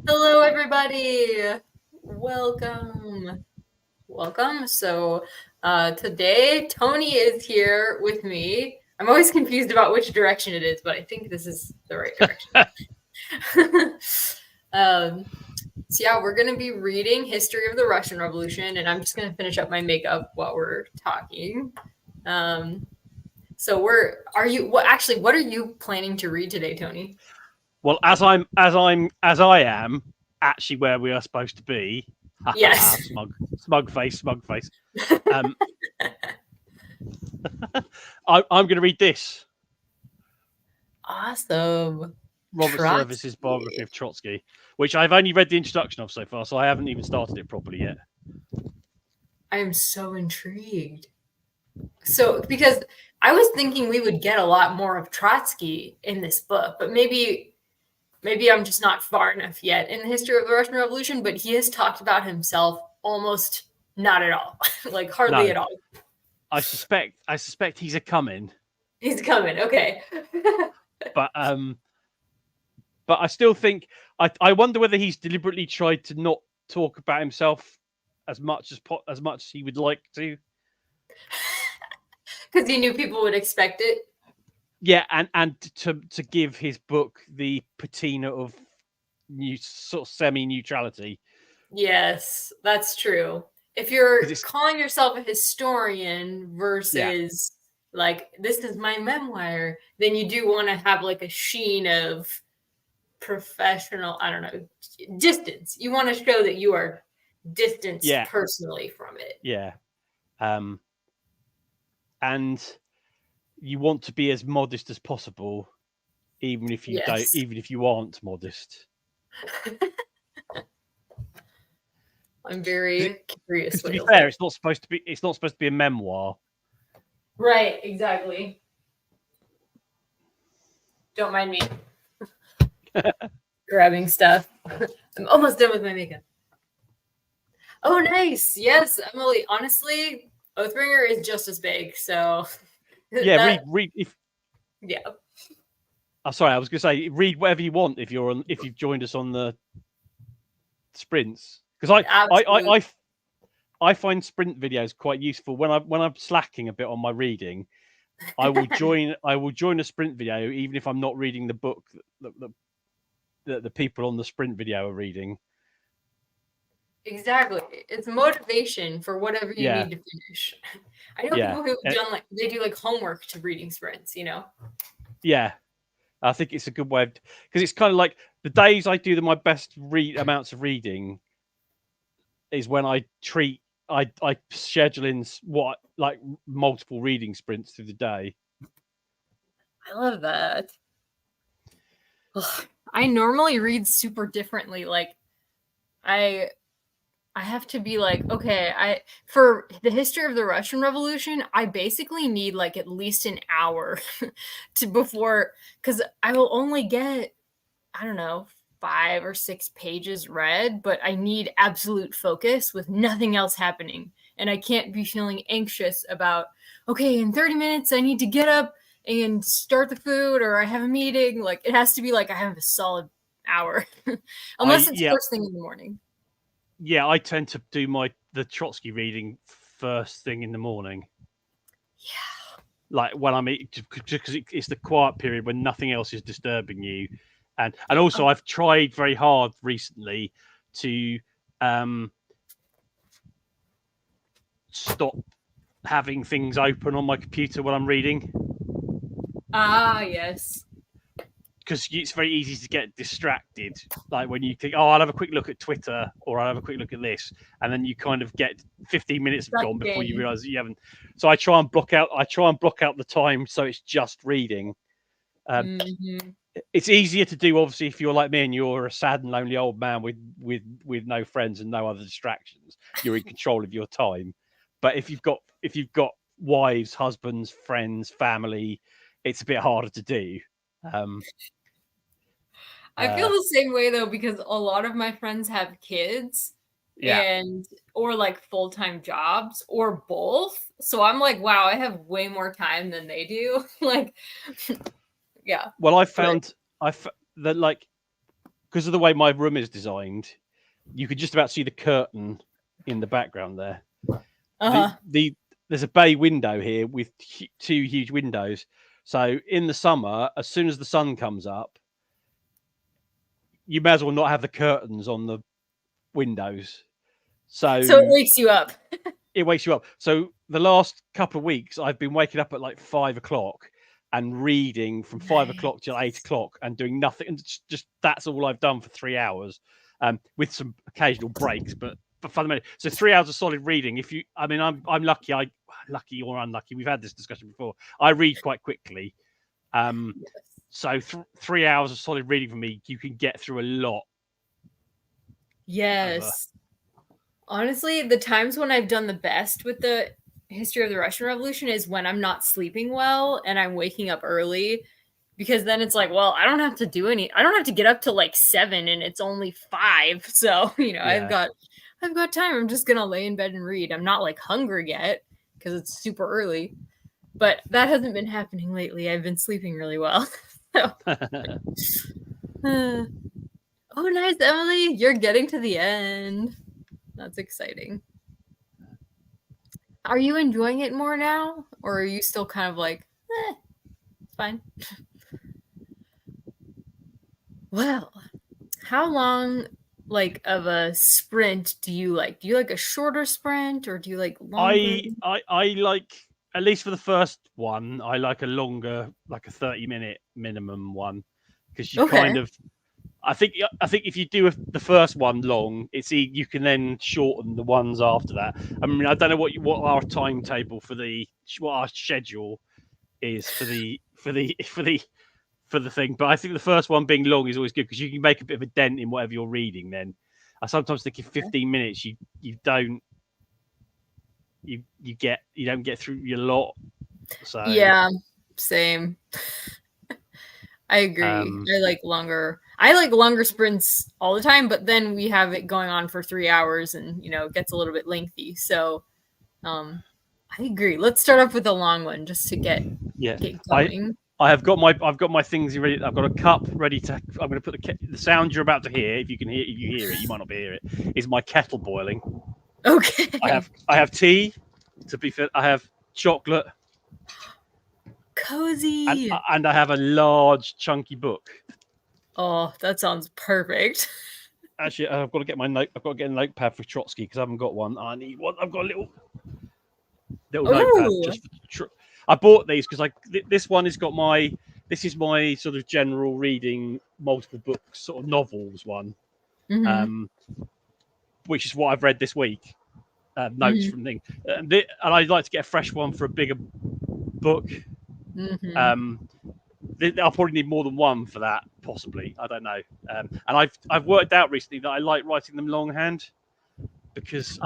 Hello, everybody. Welcome. Welcome. Today, Tony is here with me. I'm always confused about which direction it is, but I think this is the right direction. um, we're going to be reading History of the Russian Revolution, and I'm just going to finish up my makeup while we're talking. What are you planning to read today, Tony? Well, as I am actually where we are supposed to be. Yes. smug face. I'm going to read this. Awesome. Robert Service's biography of Trotsky, which I've only read the introduction of so far, so I haven't even started it properly yet. I am so intrigued. So, because I was thinking we would get a lot more of Trotsky in this book, but maybe I'm just not far enough yet in the history of the Russian Revolution, but he has talked about himself almost not at all, like hardly at all. I suspect he's a coming. He's coming, okay. But I still think I wonder whether he's deliberately tried to not talk about himself as much as he would like to, because he knew people would expect it. Yeah, and to give his book the patina of sort of semi-neutrality. Yes, that's true. If you're calling yourself a historian versus like this is my memoir, then you do want to have like a sheen of professional, I don't know, distance. You want to show that you are distanced personally from it. Yeah. And you want to be as modest as possible, even if you don't, even if you aren't modest. I'm very curious. To be fair, it's not supposed to be a memoir. Right, exactly. Don't mind me grabbing stuff. I'm almost done with my makeup. Oh, nice. Yes, Emily. Honestly, Oathbringer is just as big. So yeah, read if. Yeah. I'm sorry, I was going to say read whatever you want if you've joined us on the sprints, because I find sprint videos quite useful when I'm slacking a bit on my reading. I will join a sprint video even if I'm not reading the book that the people on the sprint video are reading. Exactly. It's motivation for whatever you need to finish. I know people who've done they do like homework to reading sprints, you know? Yeah. I think it's a good way because it's kind of like the days I do my best amounts of reading is when I schedule in like multiple reading sprints through the day. I love that. Ugh. I normally read super differently. Like I have to be like, okay, for the history of the Russian Revolution, I basically need like at least an hour because I will only get, I don't know, 5 or 6 pages read, but I need absolute focus with nothing else happening. And I can't be feeling anxious about, okay, in 30 minutes, I need to get up and start the food or I have a meeting. Like it has to be like I have a solid hour, unless it's first thing in the morning. Yeah, I tend to do the Trotsky reading first thing in the morning. Yeah. Like when I'm because it's the quiet period when nothing else is disturbing you. And also I've tried very hard recently to stop having things open on my computer when I'm reading. Ah, yes. Because it's very easy to get distracted. Like when you think, oh, I'll have a quick look at Twitter or I'll have a quick look at this. And then you kind of get 15 minutes gone before you realize that you haven't. So I try and block out the time so it's just reading. It's easier to do, obviously, if you're like me and you're a sad and lonely old man with no friends and no other distractions. You're in control of your time. But if you've got wives, husbands, friends, family, it's a bit harder to do. I feel the same way though, because a lot of my friends have kids or like full-time jobs or both. So I'm like, wow, I have way more time than they do. Like, yeah. Well, I found that like because of the way my room is designed, you could just about see the curtain in the background there. There's a bay window here with two huge windows. So in the summer, as soon as the sun comes up, you may as well not have the curtains on the windows. So it wakes you up. It wakes you up. So the last couple of weeks, I've been waking up at like 5 o'clock and reading from 5 o'clock till 8 o'clock and doing nothing. And just that's all I've done for 3 hours, with some occasional breaks, but fundamentally, so 3 hours of solid reading. I'm lucky. Lucky or unlucky, we've had this discussion before. I read quite quickly. So 3 hours of solid reading for me, you can get through a lot. Yes. Honestly, the times when I've done the best with the history of the Russian Revolution is when I'm not sleeping well and I'm waking up early, because then it's like, well, I don't have to get up till like 7 and it's only 5. So, I've got time. I'm just going to lay in bed and read. I'm not like hungry yet because it's super early, but that hasn't been happening lately. I've been sleeping really well. Oh, nice, Emily. You're getting to the end. That's exciting. Are you enjoying it more now? Or are you still kind of like, it's fine? Well, how long of a sprint do you like? Do you like a shorter sprint or do you like longer? I like, at least for the first one, I like a longer, like a 30-minute minimum one, because you kind of, I think if you do the first one long, you can then shorten the ones after that. I mean, I don't know what our timetable for what our schedule is for the thing, but I think the first one being long is always good because you can make a bit of a dent in whatever you're reading. Then I sometimes think in 15 minutes you don't get through your lot. So yeah, same. I agree. I like longer sprints all the time, but then we have it going on for 3 hours and, it gets a little bit lengthy. So, I agree. Let's start off with a long one just to get going. I've got my things ready. I've got a cup ready to. I'm going to put the sound you're about to hear. If you hear it, you might not hear it. Is my kettle boiling? Okay. I have tea. To be fair, I have chocolate. Cozy. And I have a large chunky book. Oh, that sounds perfect. Actually, I've got to get a notepad for Trotsky because I haven't got one. I need one. I've got a little notepad just I bought these because this one has got this is my sort of general reading multiple books sort of novels one, which is what I've read this week. Notes from things, and I'd like to get a fresh one for a bigger book. I'll probably need more than one for that, possibly. I don't know. And I've worked out recently that I like writing them longhand because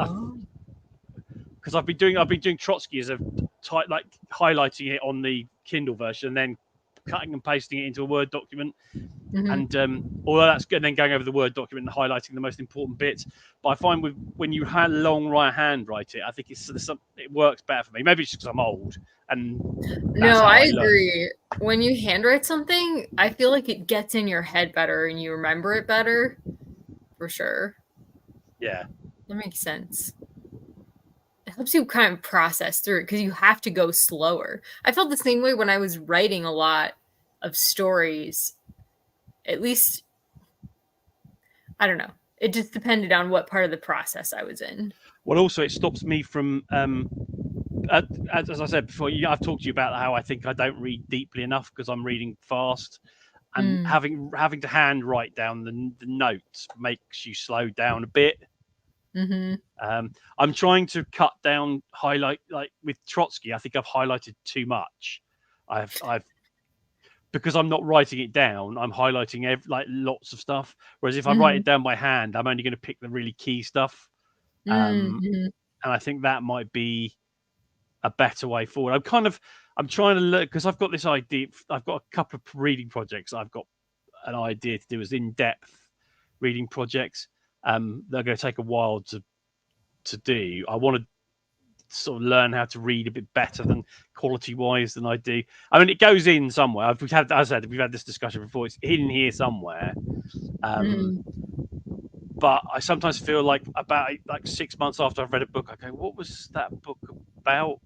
I've been doing Trotsky as a type, like highlighting it on the Kindle version and then cutting and pasting it into a Word document. And although that's good, then going over the Word document and highlighting the most important bits. But I find when you long right hand write it, I think it works better for me. Maybe it's because I'm old. And no, I agree. When you handwrite something, I feel like it gets in your head better and you remember it better, for sure. Yeah, that makes sense. It helps you kind of process through it because you have to go slower. I felt the same way when I was writing a lot of stories. At least, I don't know. It just depended on what part of the process I was in. Well, also it stops me from, as I said before, I've talked to you about how I think I don't read deeply enough because I'm reading fast, and having to hand write down the notes makes you slow down a bit. I'm trying to cut down highlight, like with Trotsky. I think I've highlighted too much. I've because I'm not writing it down. I'm highlighting lots of stuff. Whereas if I write it down by hand, I'm only going to pick the really key stuff. And I think that might be a better way forward. I'm trying to look because I've got this idea. I've got a couple of reading projects. I've got an idea to do as in-depth reading projects. They're going to take a while to do. I want to sort of learn how to read a bit better than quality-wise than I do. I mean, it goes in somewhere. We've had this discussion before. It's hidden here somewhere. Mm. But I sometimes feel like about 6 months after I've read a book, I go, "What was that book about?"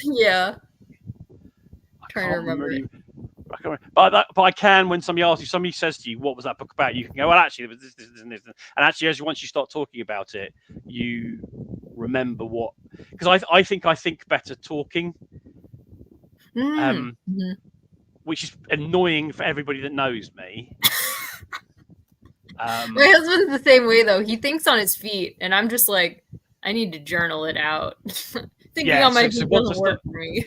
Yeah. I Trying to can't remember really. it. I can't, but I can when somebody asks you, somebody says to you, "What was that book about?" You can go, "Well, actually, it was this, and this." And actually, once you start talking about it, you remember what. Because I think I think better talking, Mm. Mm-hmm. which is annoying for everybody that knows me. My husband's the same way though. He thinks on his feet, and I'm just like, I need to journal it out. Thinking Yeah, on my so feet once I doesn't start, work for me.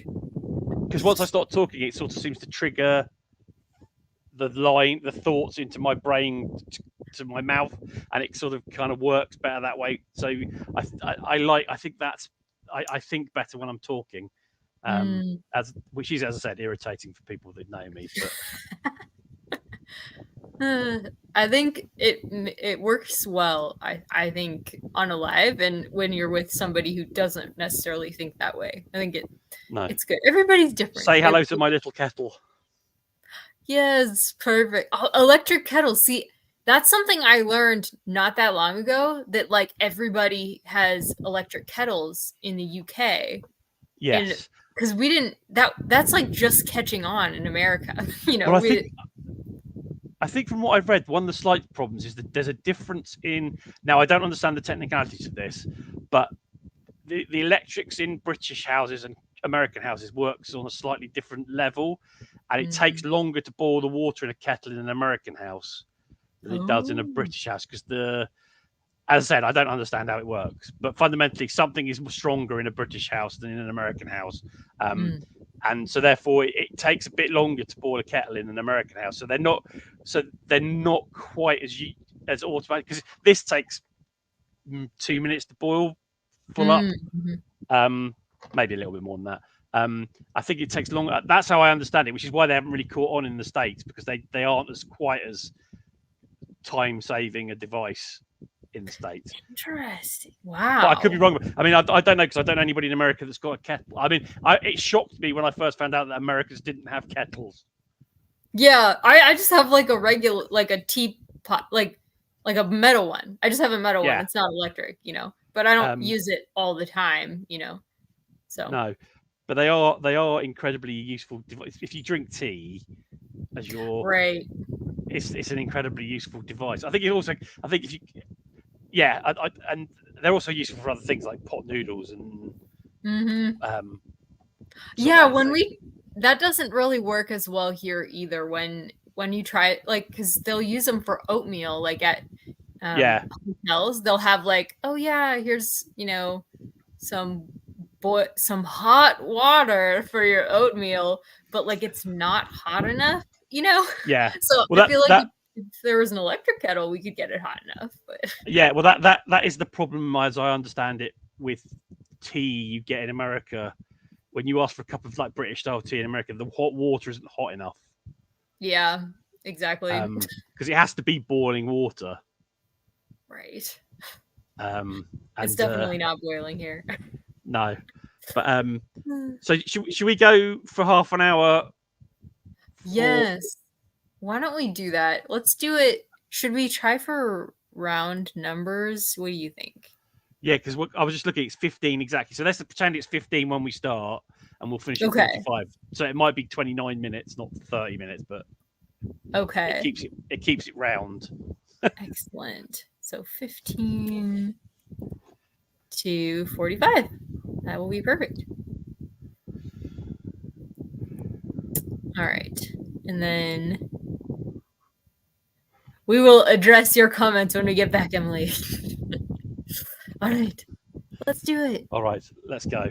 because once I start talking, it sort of seems to trigger the thoughts into my brain to my mouth, and it sort of kind of works better that way. So I think I think better when I'm talking, Mm. which is, as I said, irritating for people that know me. But I think it works well. I think on a live and when you're with somebody who doesn't necessarily think that way. I think no, it's good. Everybody's different. say hello to my little kettle. Yes, perfect. Oh, electric kettle. See, that's something I learned not that long ago that like everybody has electric kettles in the UK. And Yes. because we didn't that's like just catching on in America. Well, We I think from what I've read, one of the slight problems is that there's a difference in. Now, I don't understand the technicalities of this, but the electrics in British houses and American houses works on a slightly different level, and it takes longer to boil the water in a kettle in an American house than it does in a British house because as I said, I don't understand how it works, but fundamentally, something is stronger in a British house than in an American house. And so therefore it takes a bit longer to boil a kettle in an American house. So they're not quite as automatic because this takes 2 minutes to boil full up. Maybe a little bit more than that. I think it takes longer. That's how I understand it, which is why they haven't really caught on in the States because they aren't as quite as time saving a device in the States. Interesting. But I could be Wow. wrong. I mean, I don't know because I don't know anybody in America that's got a kettle. I mean, it shocked me when I first found out that Americans didn't have kettles. Yeah, I just have like a regular like a teapot like a metal one. I just have a metal one. Yeah. It's not electric, but I don't Um, use it all the time, So no, but they are incredibly useful. If you drink tea as your, right. it's an incredibly useful device. I think if you, yeah, and they're also useful for other things like pot noodles and sort of Yeah, other things. that doesn't really work as well here either when you try like because they'll use them for oatmeal like at Yeah, hotels they'll have like, oh yeah, here's some some hot water for your oatmeal, but like it's not hot enough, yeah. So Well, I that feel like that if there was an electric kettle we could get it hot enough, but yeah. Well, that is the problem as I understand it with tea you get in America. When you ask for a cup of like British style tea in America, the hot water isn't hot enough. yeah, exactly. Because it has to be boiling water. Right. And It's definitely not boiling here. no, but so should we go for half an hour? Yes. Why don't we do that? Let's do it. Should we try for round numbers? What do you think? Yeah, because I was just looking. It's 15 exactly. So let's pretend it's 15 when we start, and we'll finish at Okay. 45. So it might be 29 minutes, not 30 minutes, but Okay. it keeps it round. Excellent. So 15 to 45. That will be perfect. All right. And then we will address your comments when we get back, Emily. All right. Let's do it. All right, let's go.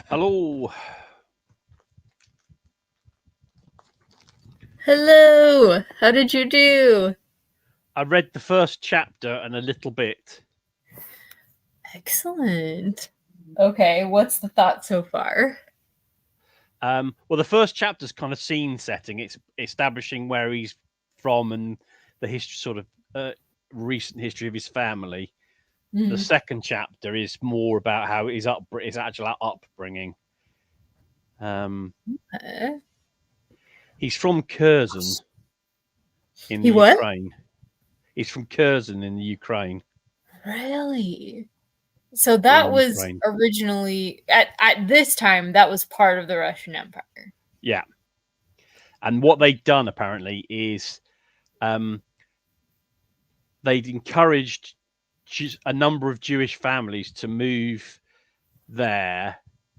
Hello. Hello. How did you do? I read the first chapter and a little bit. Excellent. Okay, what's the thought so far? Well, the first chapter's kind of scene setting. It's establishing where he's from and the history, sort of recent history of his family. The second chapter is more about how his actual upbringing. He's from Kherson in the Ukraine. He's from Kherson in the Ukraine. Really? So that was Ukraine. Originally at this time that was part of the Russian Empire. Yeah. And what they'd done apparently is they'd encouraged a number of Jewish families to move there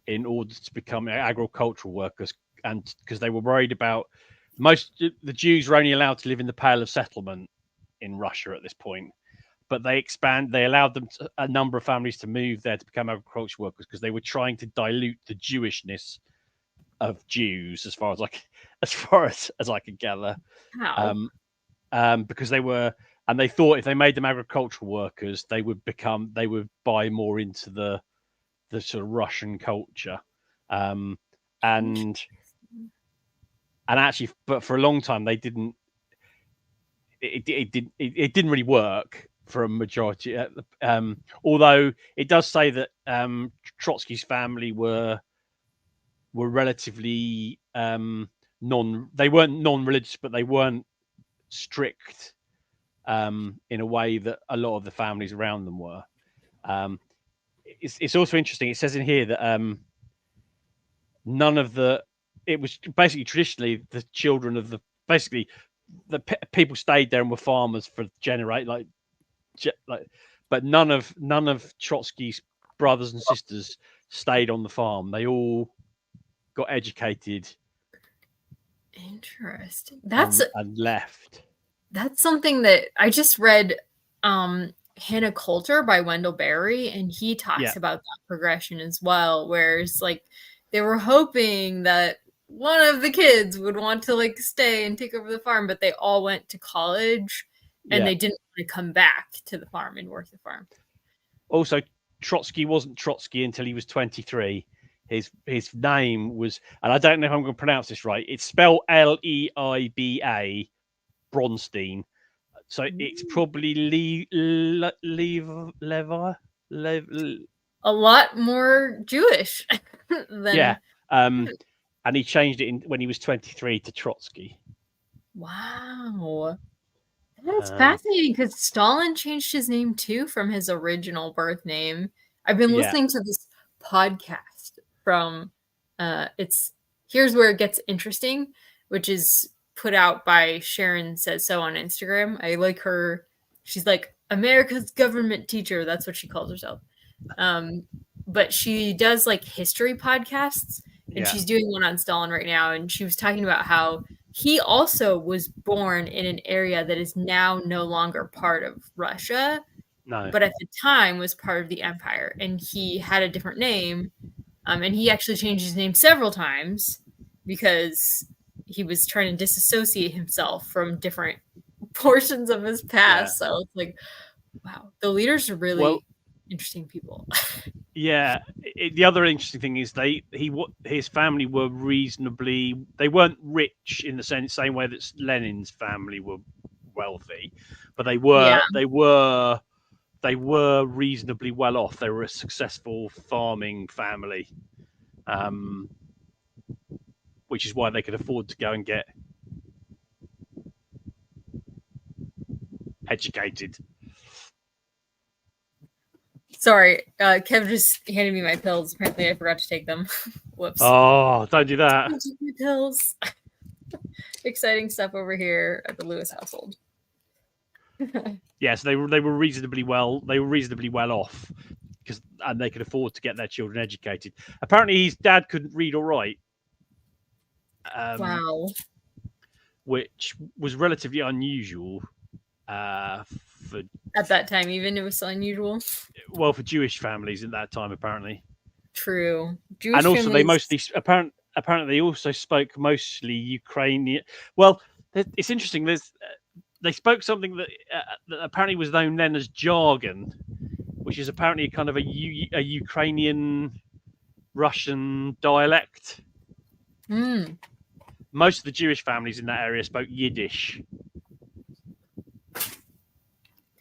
in order to become agricultural workers, and because they were worried about the Jews were only allowed to live in the Pale of Settlement in Russia at this point, but they allowed them a number of families to move there to become agricultural workers because they were trying to dilute the Jewishness of Jews as far as I could gather. Because they thought if they made them agricultural workers, they would buy more into the sort of Russian culture, and actually, but for a long time they didn't. It didn't really work for a majority. Although it does say that Trotsky's family were relatively they weren't non-religious, but they weren't strict in a way that a lot of the families around them were. It's also interesting. It says in here that it was basically traditionally the children of the people stayed there and were farmers for but none of Trotsky's brothers and sisters stayed on the farm. They all got educated. Interesting. And left. That's something that I just read. Hannah Coulter by Wendell Berry, and he talks about that progression as well, where it's like they were hoping that one of the kids would want to stay and take over the farm, but they all went to college and they didn't want to come back to the farm and work the farm. Also, Trotsky wasn't Trotsky until he was 23. His name was, and I don't know if I'm going to pronounce this right, it's spelled Leiba Bronstein. So it's probably Levi. A lot more Jewish than and he changed it when he was 23 to Trotsky. Wow, that's fascinating because Stalin changed his name too from his original birth name. I've been listening to this podcast from Here's Where It Gets Interesting, which is put out by Sharon Says So on Instagram. I like her. She's like America's government teacher. That's what she calls herself. But she does history podcasts, and she's doing one on Stalin right now. And she was talking about how he also was born in an area that is now no longer part of Russia, but at the time was part of the empire. And he had a different name. And he actually changed his name several times because he was trying to disassociate himself from different portions of his past. So it's like, wow, the leaders are really interesting people. The other interesting thing is his family were they weren't rich in the same way that Lenin's family were wealthy, but they were reasonably well off. They were a successful farming family, which is why they could afford to go and get educated. Sorry, Kev just handed me my pills. Apparently, I forgot to take them. Whoops. Oh, don't do that. Don't take my pills. Exciting stuff over here at the Lewis household. Yes, they were reasonably well. They were reasonably well off and they could afford to get their children educated. Apparently, his dad couldn't read or write. Wow. Which was relatively unusual for at that time. Even it was so unusual. Well, for Jewish families at that time, apparently. True. Jewish And also, they families. mostly apparently they also spoke mostly Ukrainian. Well, it's interesting. They spoke something that apparently was known then as jargon, which is apparently kind of a Ukrainian Russian dialect. Mm. Most of the Jewish families in that area spoke Yiddish,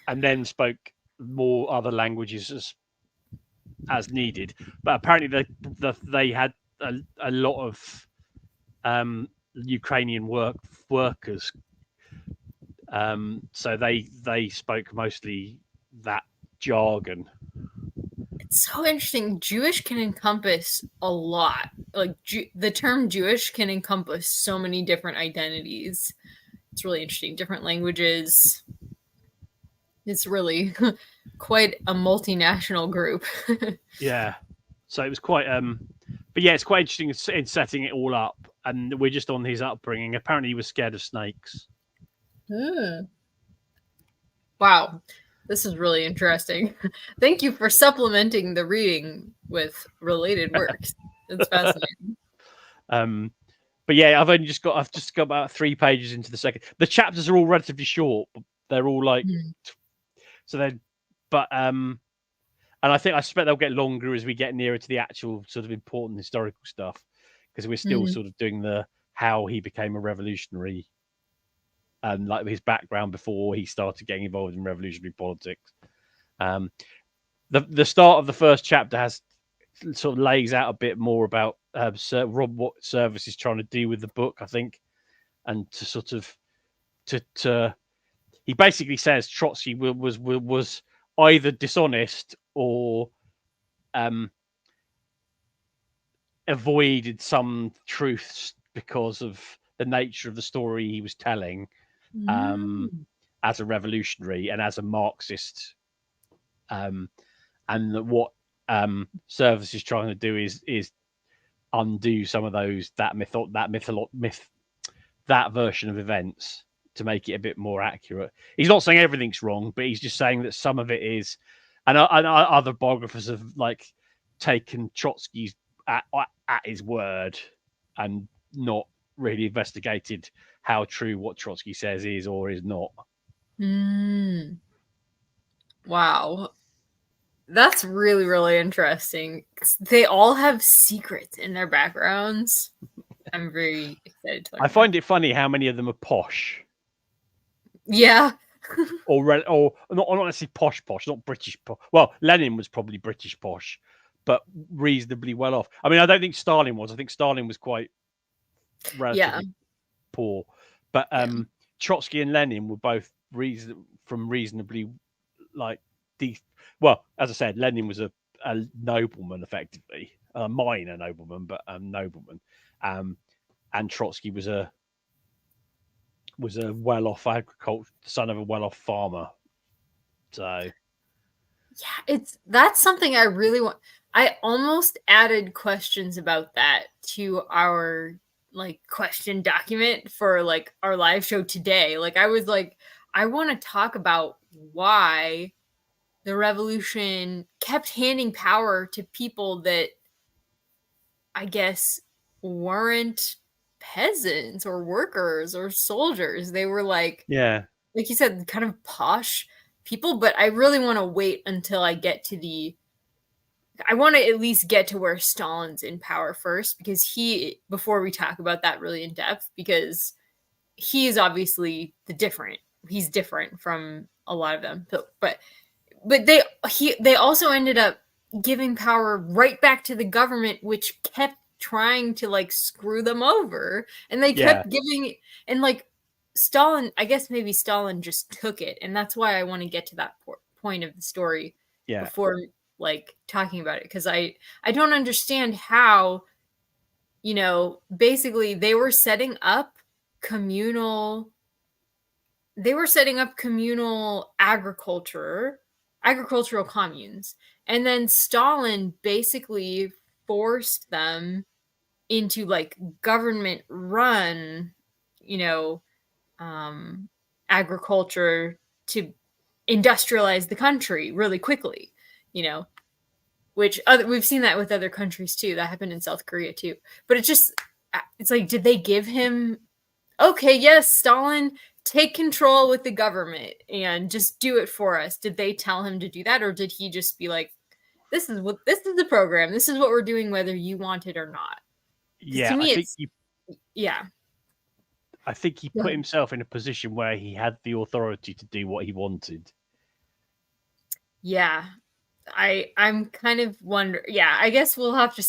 and then spoke more other languages as needed. But apparently, they had a lot of Ukrainian workers, so they spoke mostly that jargon. It's so interesting. Jewish can encompass a lot. Like the term Jewish can encompass so many different identities. It's really interesting. Different languages. It's really quite a multinational group. Yeah, so it was quite but yeah, it's quite interesting in setting it all up, and we're just on his upbringing. Apparently he was scared of snakes. Wow, this is really interesting. Thank you for supplementing the reading with related works. It's fascinating. But yeah, I've just got about 3 pages into the second. The chapters are all relatively short, but they're all like so they're but and I suspect they'll get longer as we get nearer to the actual sort of important historical stuff, because we're still sort of doing the how he became a revolutionary and like his background before he started getting involved in revolutionary politics. The start of the first chapter has sort of lays out a bit more about what Service is trying to do with the book, I think, and to sort of to he basically says Trotsky was either dishonest or avoided some truths because of the nature of the story he was telling as a revolutionary and as a Marxist. And that what Service is trying to do is undo some of that version of events to make it a bit more accurate. He's not saying everything's wrong, but he's just saying that some of it is. And other biographers have like taken Trotsky's at his word and not really investigated how true what Trotsky says is or is not. Wow. That's really, really interesting. They all have secrets in their backgrounds. I'm very excited to learn. I find it funny how many of them are posh. Yeah. or not necessarily posh, not British posh. Well, Lenin was probably British posh, but reasonably well off. I mean, I don't think Stalin was. I think Stalin was quite relatively poor. But Trotsky and Lenin were both reasonably like well, as I said, Lenin was a nobleman, effectively, a minor nobleman, but nobleman. And Trotsky was a well-off son of a well-off farmer. So yeah, that's something I really want. I almost added questions about that to our like question document for like our live show today. Like I was like, I want to talk about why the revolution kept handing power to people that I guess weren't peasants or workers or soldiers. They were like you said, kind of posh people, but I really want to wait until I get to I want to at least get to where Stalin's in power first, because before we talk about that really in depth, because he is obviously he's different from a lot of them. But they also ended up giving power right back to the government, which kept trying to like screw them over, and they kept giving, and like Stalin, I guess maybe Stalin just took it, and that's why I want to get to that point of the story before like talking about it, because I don't understand how, basically they were setting up communal agricultural communes, and then Stalin basically forced them into like government run agriculture to industrialize the country really quickly. which we've seen that with other countries too. That happened in South Korea too. But it's like, did they give him, okay, yes, Stalin, take control with the government and just do it for us? Did they tell him to do that, or did he just be like, this is the program, this is what we're doing, whether you want it or not? Yeah, to me, I think I think he put himself in a position where he had the authority to do what he wanted. Yeah, I'm kind of wonder. Yeah, I guess we'll have to.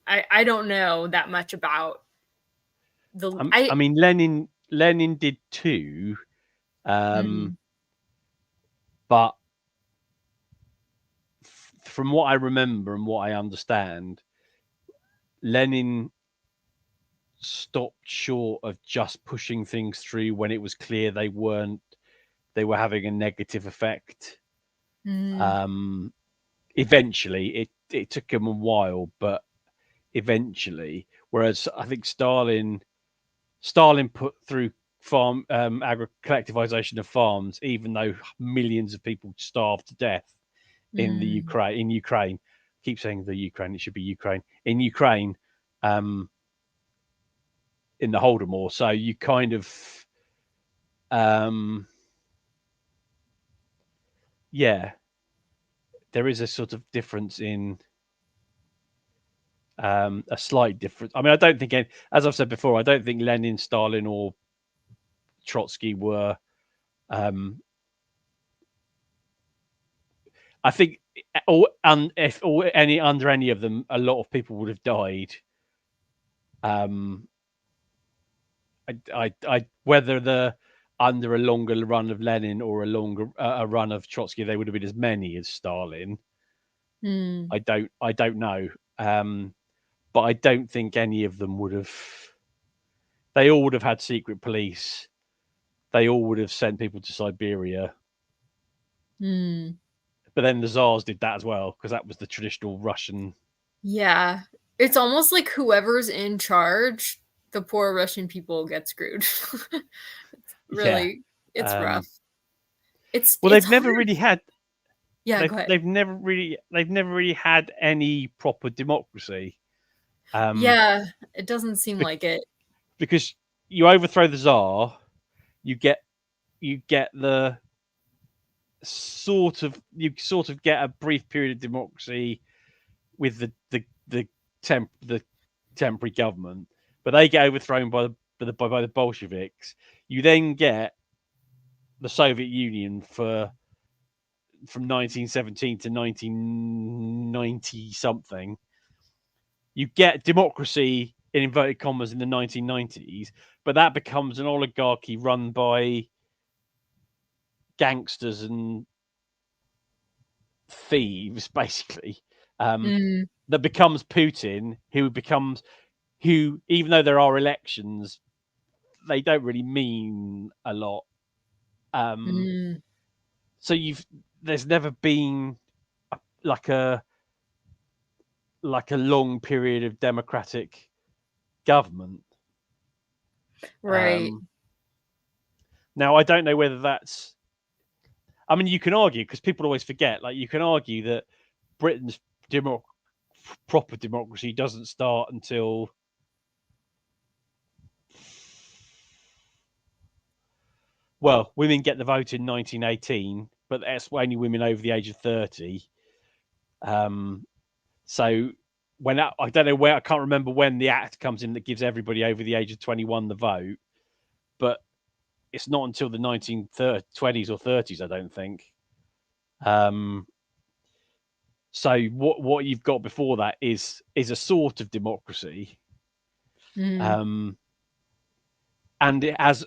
I don't know that much about the. I mean, Lenin did too, but from what I remember and what I understand, Lenin stopped short of just pushing things through when it was clear they were having a negative effect. Eventually, it took him a while, but eventually, whereas I think Stalin put through farm collectivization of farms, even though millions of people starved to death in the Ukraine. I keep saying the Ukraine, it should be Ukraine. In Ukraine, in the Holodomor. So you kind of there is a sort of difference in a slight difference. I mean, I don't think, as I've said before, I don't think Lenin, Stalin, or Trotsky were. I think, under any of them, a lot of people would have died. Whether under a longer run of Lenin or a longer a run of Trotsky, they would have been as many as Stalin. I don't know, but I don't think any of them would have. They all would have had secret police. They all would have sent people to Siberia. But then the Tsars did that as well, because that was the traditional Russian. Yeah, it's almost like whoever's in charge, the poor Russian people get screwed. It's rough. They've never really had. Yeah, go ahead. They've never really had any proper democracy. Yeah, it doesn't seem like it. Because you overthrow the Tsar, you get the sort of get a brief period of democracy with the temporary government, but they get overthrown by the Bolsheviks. You then get the Soviet Union from 1917 to 1990 something. You get democracy in inverted commas in the 1990s, but that becomes an oligarchy run by gangsters and thieves, basically. That becomes Putin, who, even though there are elections, they don't really mean a lot. So there's never been like a long period of democratic government. Right. Now, I don't know whether that's. I mean, you can argue, because people always forget. Like, you can argue that Britain's proper democracy doesn't start until. Well, women get the vote in 1918, but that's only women over the age of 30. So I don't know where, I can't remember when the act comes in that gives everybody over the age of 21 the vote, but it's not until the 1920s or 30s, I don't think. So what you've got before that is a sort of democracy. And it has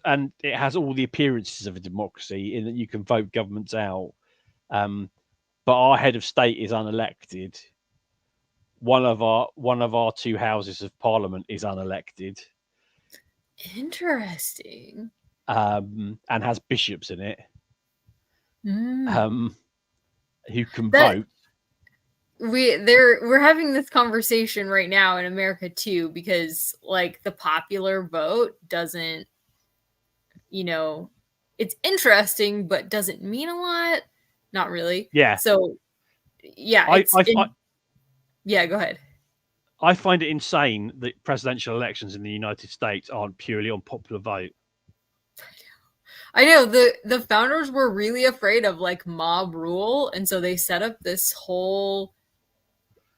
all the appearances of a democracy in that you can vote governments out. But our head of state is unelected. One of our two houses of parliament is unelected. Interesting. And has bishops in it. Who can vote. We're having this conversation right now in America too, because like the popular vote doesn't, it's interesting, but doesn't mean a lot. Not really. Yeah. So yeah, Yeah, go ahead. I find it insane that presidential elections in the United States aren't purely on popular vote. I know the founders were really afraid of like mob rule, and so they set up this whole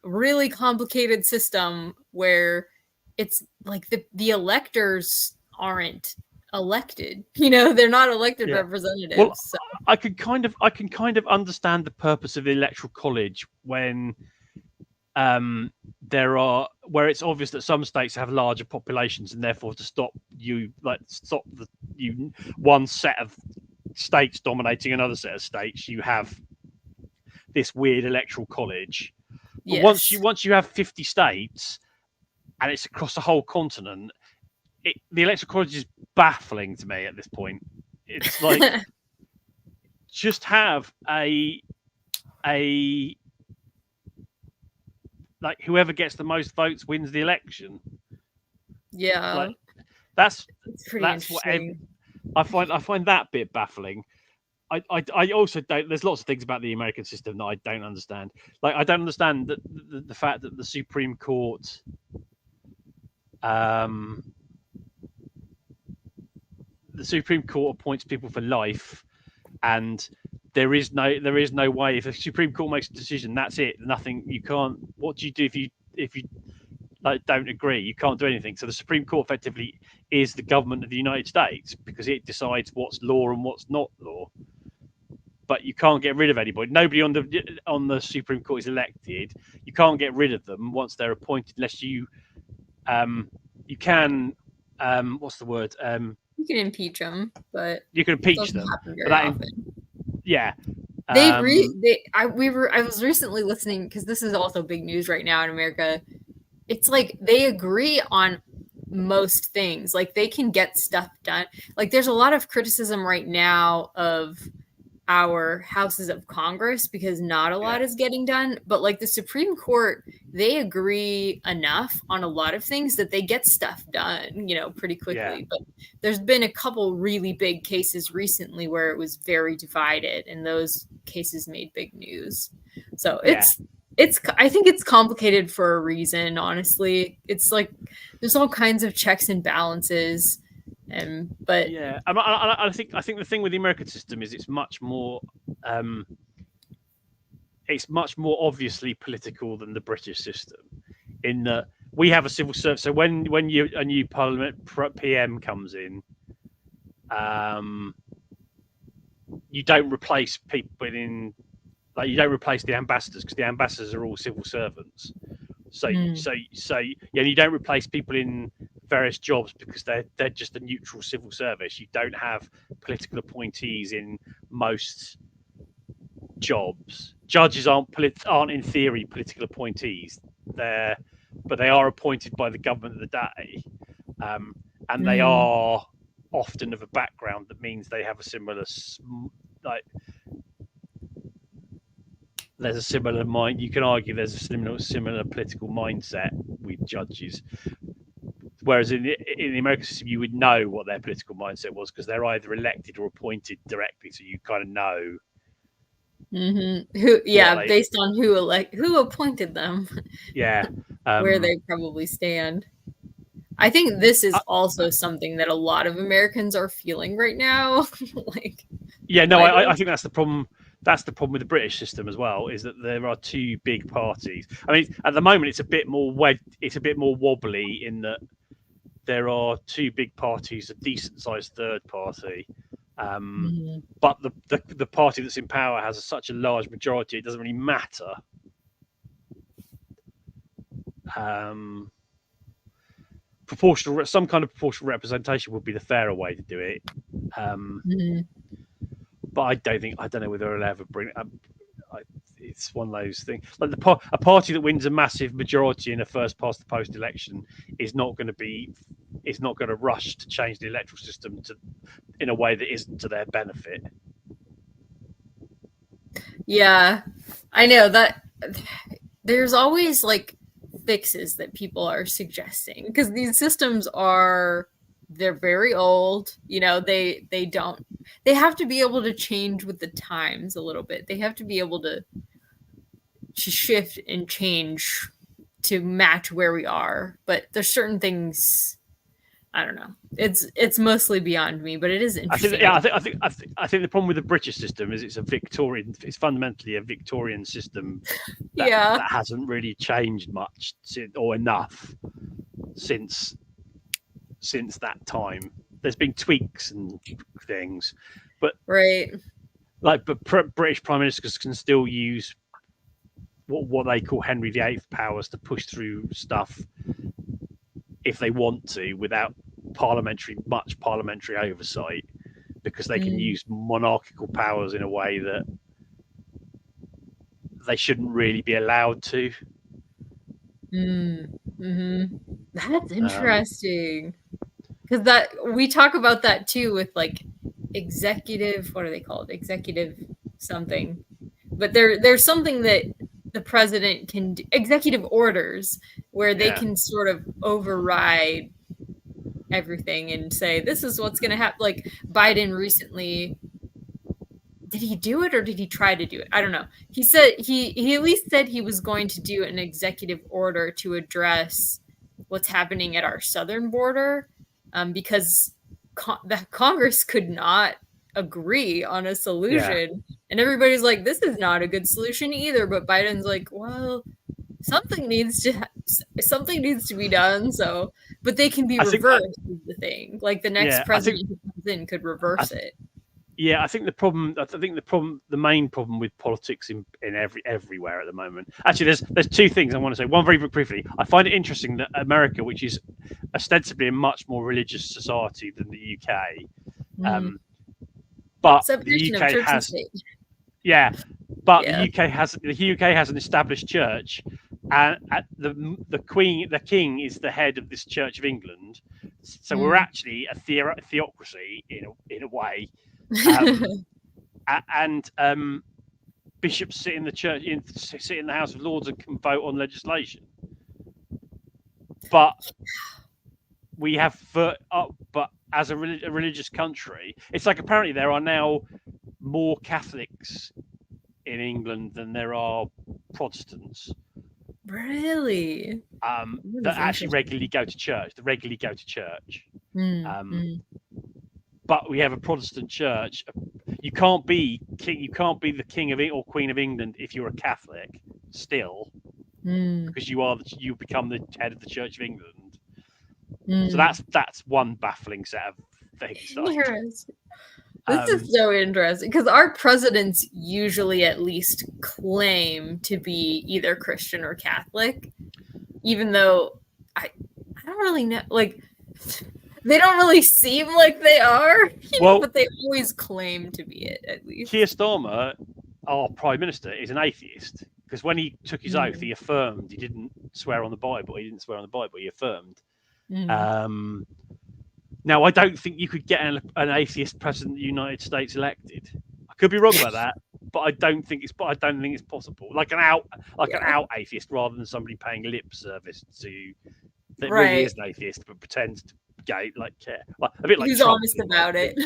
really complicated system where it's like the electors aren't elected. They're not elected Yeah. Well, representatives. So. I can kind of understand the purpose of the electoral college when there are where it's obvious that some states have larger populations, and therefore to stop one set of states dominating another set of states, you have this weird electoral college. But Yes. once you have 50 states and it's across the whole continent, the electoral college is baffling to me at this point. It's like just have a like whoever gets the most votes wins the election. Yeah. Like, that's pretty interesting. I find that bit baffling. I also don't. There's lots of things about the American system that I don't understand. Like I don't understand the fact that the Supreme Court, the Supreme Court appoints people for life, and there is no way if the Supreme Court makes a decision, that's it. Nothing. You can't. What do you do if you like don't agree? You can't do anything. So the Supreme Court effectively is the government of the United States because it decides what's law and what's not law. But you can't get rid of anybody. Nobody on the Supreme Court is elected. You can't get rid of them once they're appointed, unless you you can what's the word? You can impeach them, but you can impeach them. Yeah. I was recently listening because this is also big news right now in America. It's like they agree on most things. Like they can get stuff done. Like there's a lot of criticism right now of our houses of Congress because not a lot is getting done. But like the Supreme Court, they agree enough on a lot of things that they get stuff done, pretty quickly. Yeah. But there's been a couple really big cases recently where it was very divided, and those cases made big news. So I think it's complicated for a reason, honestly. It's like there's all kinds of checks and balances. But yeah, I think the thing with the American system is it's much more obviously political than the British system. In that we have a civil service, so when a new Parliament PM comes in, you don't replace people you don't replace the ambassadors because the ambassadors are all civil servants. So you don't replace people in various jobs because they're just a neutral civil service. You don't have political appointees in most jobs. Judges aren't in theory political appointees. But they are appointed by the government of the day, and they are often of a background that means they have a similar there's a similar mind. You can argue there's a similar political mindset with judges. Whereas in the American system, you would know what their political mindset was because they're either elected or appointed directly, so you kind of know. Mm-hmm. Based on who appointed them. Yeah, where they probably stand. I think this is also something that a lot of Americans are feeling right now. I think that's the problem. That's the problem with the British system as well, is that there are two big parties. I mean, at the moment, it's a bit more wobbly in that there are two big parties, a decent-sized third party, but the party that's in power has such a large majority, it doesn't really matter. Some kind of proportional representation would be the fairer way to do it. But I don't know whether it'll ever bring. It's one of those things. Like a party that wins a massive majority in a first past the post election is not going to rush to change the electoral system in a way that isn't to their benefit. Yeah, I know that there's always like fixes that people are suggesting because these systems they're very old. They have to be able to change with the times a little bit. They have to be able to shift and change to match where we are. But there's certain things, I don't know. It's mostly beyond me, but it is interesting. I think the problem with the British system is it's fundamentally a Victorian system that hasn't really changed much or enough since that time. There's been tweaks and things, but British prime ministers can still use what they call Henry VIII powers to push through stuff if they want to, without much parliamentary oversight, because they can use monarchical powers in a way that they shouldn't really be allowed to. That's interesting, because that we talk about that too with like executive, what are they called? Executive something, but there's something that the president can do, executive orders, where they can sort of override everything and say this is what's going to happen. Like Biden recently, did he do it or did he try to do it? I don't know. He said he at least said he was going to do an executive order to address what's happening at our southern border, because the Congress could not agree on a solution, and everybody's like, this is not a good solution either. But Biden's like, well, something needs to be done. So, but they can be reversed. Is the thing, like the next president who comes in could reverse it. Yeah, I think the main problem with politics in everywhere at the moment. Actually, there's two things I want to say. One, very briefly, I find it interesting that America, which is ostensibly a much more religious society than the UK, but the UK has, the UK has an established church, and the king is the head of this Church of England. So we're actually a theocracy in a way. And bishops sit in the church, sit in the House of Lords, and can vote on legislation. But we have, but as a religious country, it's like apparently there are now more Catholics in England than there are Protestants. Really? That actually regularly go to church. But we have a Protestant church. You can't be king. You can't be the king of it or queen of England if you're a Catholic still, because you become the head of the Church of England. So that's one baffling set of things. This is so interesting, because our presidents usually at least claim to be either Christian or Catholic, even though I don't really know, like. They don't really seem like they are, but they always claim to be it, at least. Keir Starmer, our Prime Minister, is an atheist, because when he took his oath, he affirmed he didn't swear on the Bible. He affirmed. Now, I don't think you could get an atheist president of the United States elected. I could be wrong about that, but I don't think it's possible. Like an out atheist, rather than somebody paying lip service to that really is an atheist but pretends to care, a bit like who's Trump, honest about it.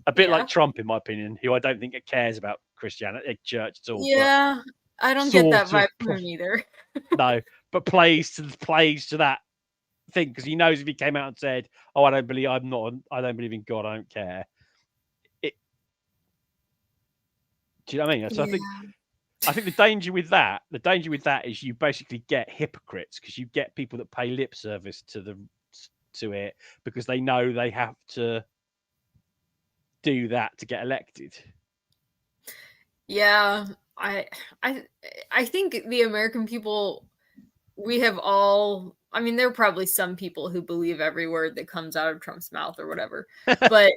A bit like Trump, in my opinion, who I don't think cares about Christianity, church at all. Yeah, I don't get that vibe from him either. No, but plays to that thing, because he knows if he came out and said, "Oh, I don't believe in God, I don't care." Do you know what I mean? So I think the danger with that is you basically get hypocrites, because you get people that pay lip service to it because they know they have to do that to get elected. Yeah, I think the American people, we have all, I mean, there are probably some people who believe every word that comes out of Trump's mouth or whatever, but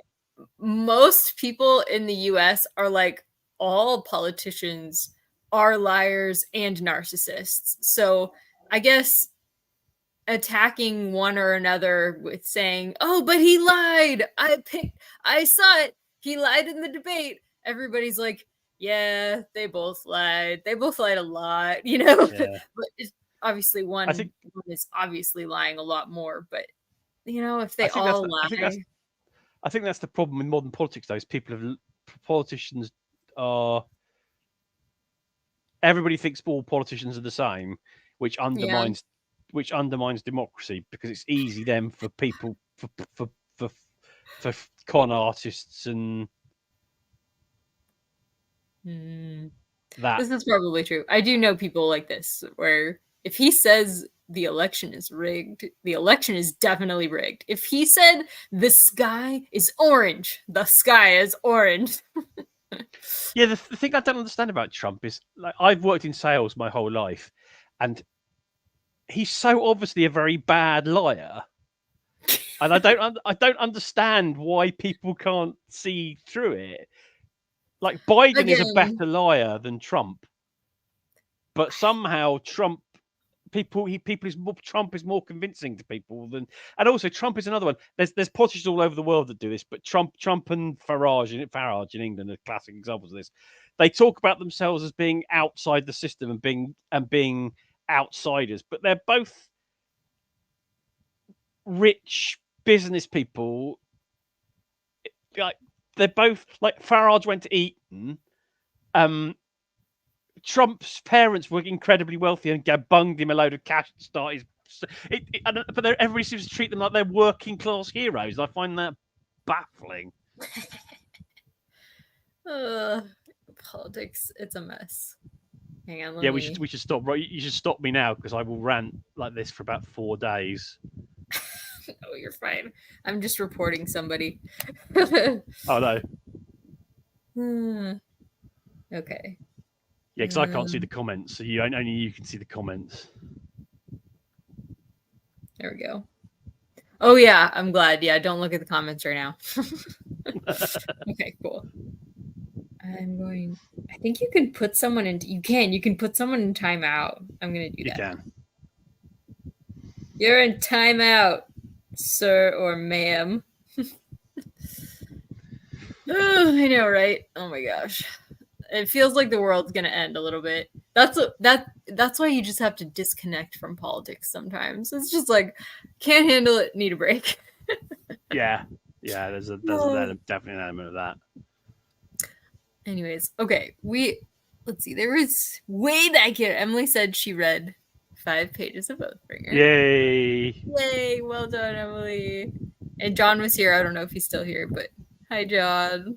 most people in the US are like, all politicians are liars and narcissists. So I guess attacking one or another with saying, "Oh, but he lied. I saw it. He lied in the debate." Everybody's like, "Yeah, they both lied. They both lied a lot, Yeah. But it's obviously one is obviously lying a lot more. But if they all lie, I think that's the problem with modern politics. Those politicians are everybody thinks all politicians are the same, which undermines democracy, because it's easy then for people for con artists and that. This is probably true. I do know people like this, where if he says the election is rigged, the election is definitely rigged. If he said the sky is orange, the sky is orange. Yeah, the thing I don't understand about Trump is, like, I've worked in sales my whole life, and he's so obviously a very bad liar. And I don't understand why people can't see through it. Like, Biden is a better liar than Trump, but somehow Trump is more convincing to people than. And also, Trump is another one. There's politicians all over the world that do this, but Trump and Farage in England are classic examples of this. They talk about themselves as being outside the system and being outsiders, but they're both rich business people. Like, they're both, like, Farage went to Eton. Trump's parents were incredibly wealthy and bunged him a load of cash to start his. But everybody seems to treat them like they're working class heroes. I find that baffling. Politics, it's a mess. Hang on, we should stop. You should stop me now, because I will rant like this for about 4 days. Oh, you're fine. I'm just reporting somebody. Oh no. Okay. Yeah, because I can't see the comments, so only you can see the comments. There we go. Oh yeah, I'm glad. Yeah, don't look at the comments right now. Okay, cool. I think you can put someone in. You can put someone in timeout. I'm gonna do that. You can. You're in timeout, sir or ma'am. Oh, I know, right? Oh my gosh. It feels like the world's gonna end a little bit. That's why you just have to disconnect from politics sometimes. It's just like, can't handle it, need a break. Yeah. There's definitely an element of that. Anyways, okay, let's see. There was way back here. Emily said she read 5 pages of Oathbringer. Yay! Well done, Emily. And John was here. I don't know if he's still here, but hi, John.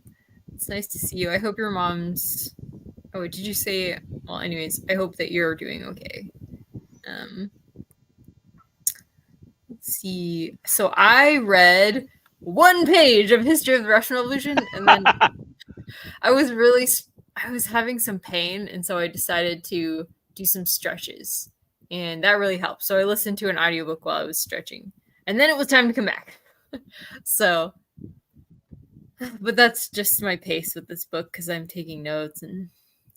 It's nice to see you. I hope your mom's. Oh, did you say? Well, anyways, I hope that you're doing okay. Let's see. So I read 1 page of History of the Russian Revolution, and then I was having some pain, and so I decided to do some stretches, and that really helped. So I listened to an audiobook while I was stretching, and then it was time to come back. So, but that's just my pace with this book, because I'm taking notes and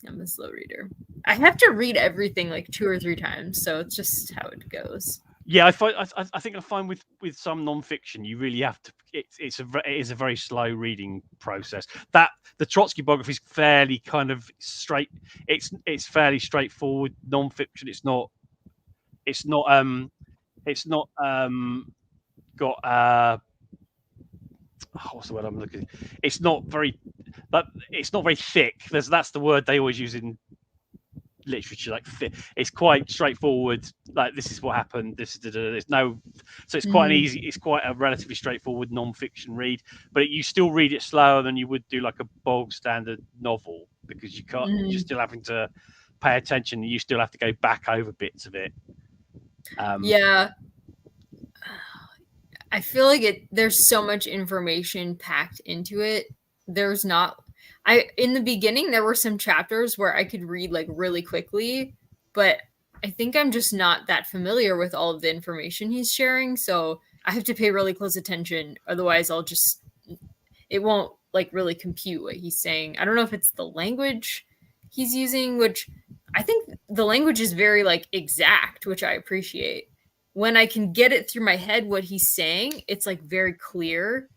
I'm a slow reader. I have to read everything like 2 or 3 times, so it's just how it goes. Yeah, I think I find with some nonfiction, you really have to. It is a very slow reading process. That the Trotsky biography is fairly kind of straight. It's fairly straightforward nonfiction. It's not got what's the word I'm looking? It's not very thick. That's the word they always use in literature, like thick. It's quite straightforward. Like, this is what happened. There's no, so it's quite it's quite a relatively straightforward non-fiction read. But you still read it slower than you would do like a bog standard novel, because you can't. You're still having to pay attention. You still have to go back over bits of it. Yeah. I feel like there's so much information packed into it. There's not. In the beginning, there were some chapters where I could read like really quickly, but I think I'm just not that familiar with all of the information he's sharing. So I have to pay really close attention. Otherwise, it won't like really compute what he's saying. I don't know if it's the language he's using, which I think the language is very like exact, which I appreciate. When I can get it through my head what he's saying, it's like very clear,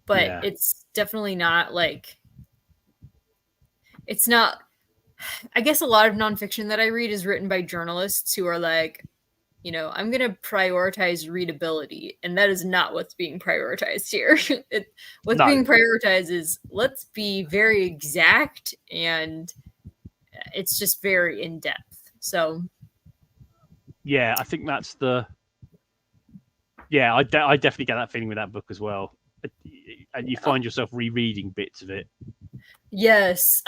but it's definitely not like. It's not. I guess a lot of nonfiction that I read is written by journalists who are like, I'm going to prioritize readability. And that is not what's being prioritized here. Being prioritized is, let's be very exact and it's just very in depth. So yeah, I think that's the. Yeah, I definitely get that feeling with that book as well. And you find yourself rereading bits of it. Yes,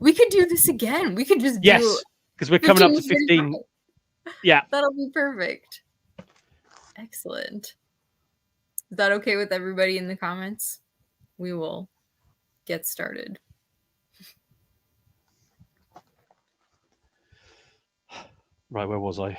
we could do this again. We could just do. Yes, because we're coming up to 15. Yeah, that'll be perfect. Excellent. Is that okay with everybody in the comments? We will get started. Right, where was I?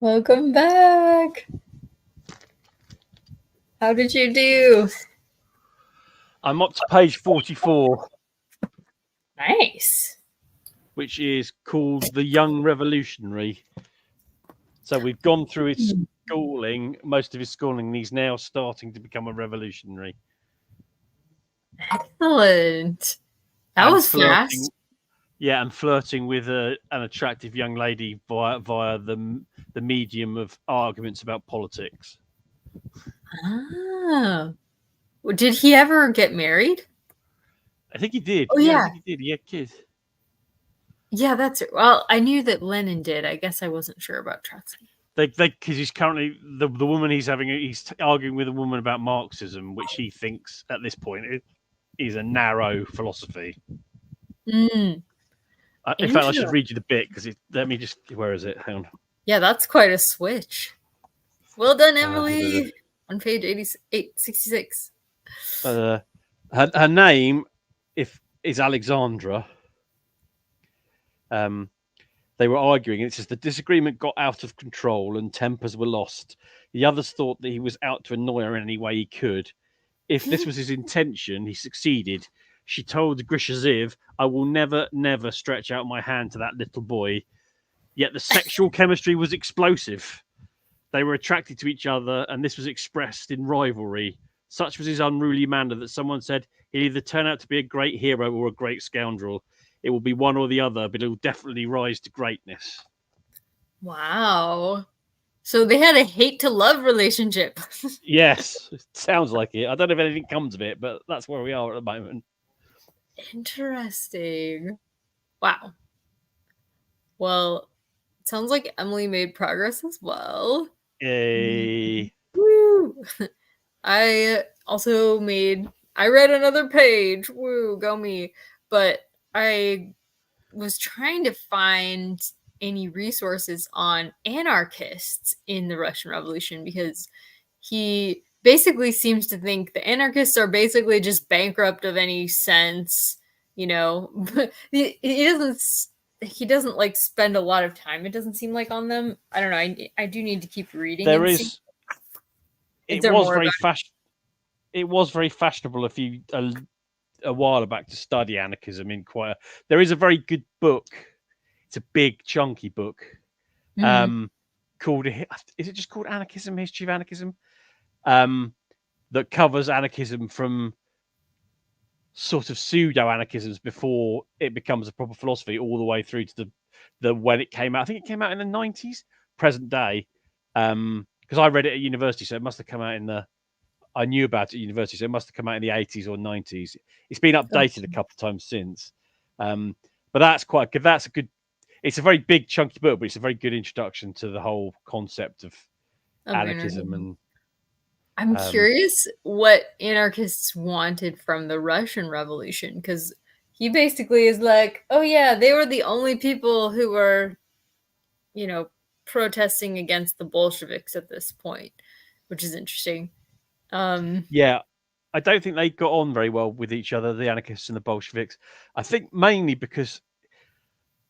Welcome back. How did you do? I'm up to page 44. Nice. Which is called The Young Revolutionary. So we've gone through his schooling, most of his schooling, and he's now starting to become a revolutionary. Excellent. That was fast. Yeah, and flirting with an attractive young lady via the medium of arguments about politics. Ah. Did he ever get married? I think he did. Oh, yeah, yeah. I think he did. He had kids. Yeah, that's it. Well, I knew that Lenin did. I guess I wasn't sure about Trotsky. Because he's currently the woman he's arguing with a woman about Marxism, which he thinks at this point is a narrow philosophy. Mm. In fact, I should read you the bit because let me just. Where is it? Hang on. Yeah, that's quite a switch. Well done, Emily. On page 866. Her name is Alexandra. They were arguing. It says the disagreement got out of control and tempers were lost. The others thought that he was out to annoy her in any way he could. If this was his intention, he succeeded. She told Grishaziv, "I will never, never stretch out my hand to that little boy." Yet the sexual chemistry was explosive. They were attracted to each other, and this was expressed in rivalry. Such was his unruly manner that someone said he'll either turn out to be a great hero or a great scoundrel. It will be one or the other, but he'll definitely rise to greatness. Wow. So they had a hate to love relationship. Yes, it sounds like it. I don't know if anything comes of it, but that's where we are at the moment. Interesting. Wow. Well, it sounds like Emily made progress as well. Yay. Woo! I read another page. Woo, go me. But I was trying to find any resources on anarchists in the Russian Revolution because he basically seems to think the anarchists are basically just bankrupt of any sense, you know. He doesn't like spend a lot of time, it doesn't seem like, on them. I don't know. I do need to keep reading. There is. It was very It was very fashionable a while back to study anarchism in quite. There is a very good book. It's a big chunky book. Called, is it just called Anarchism, History of Anarchism? That covers anarchism from sort of pseudo-anarchisms before it becomes a proper philosophy, all the way through to the when it came out. I think it came out in the 90s, present day. Because I read it at university, so it must have come out I knew about it at university, so it must have come out in the 80s or 90s. It's been updated a couple of times since. But that's quite good. That's a good. It's a very big, chunky book, but it's a very good introduction to the whole concept of anarchism. And I'm curious what anarchists wanted from the Russian Revolution, because he basically is like, oh yeah, they were the only people who were, protesting against the Bolsheviks at this point, which is interesting. Yeah, I don't think they got on very well with each other, the anarchists and the Bolsheviks. I think mainly because,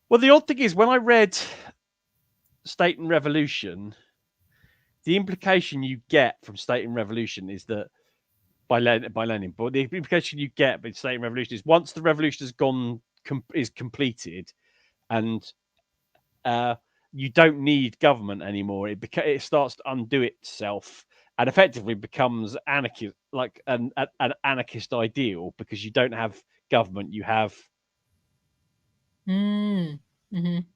well, the odd thing is when I read State and Revolution, the implication you get from State and Revolution is that by Lenin, but the implication you get by State and Revolution is once the revolution is completed, and you don't need government anymore. It starts to undo itself and effectively becomes anarchist, like an anarchist ideal, because you don't have government, you have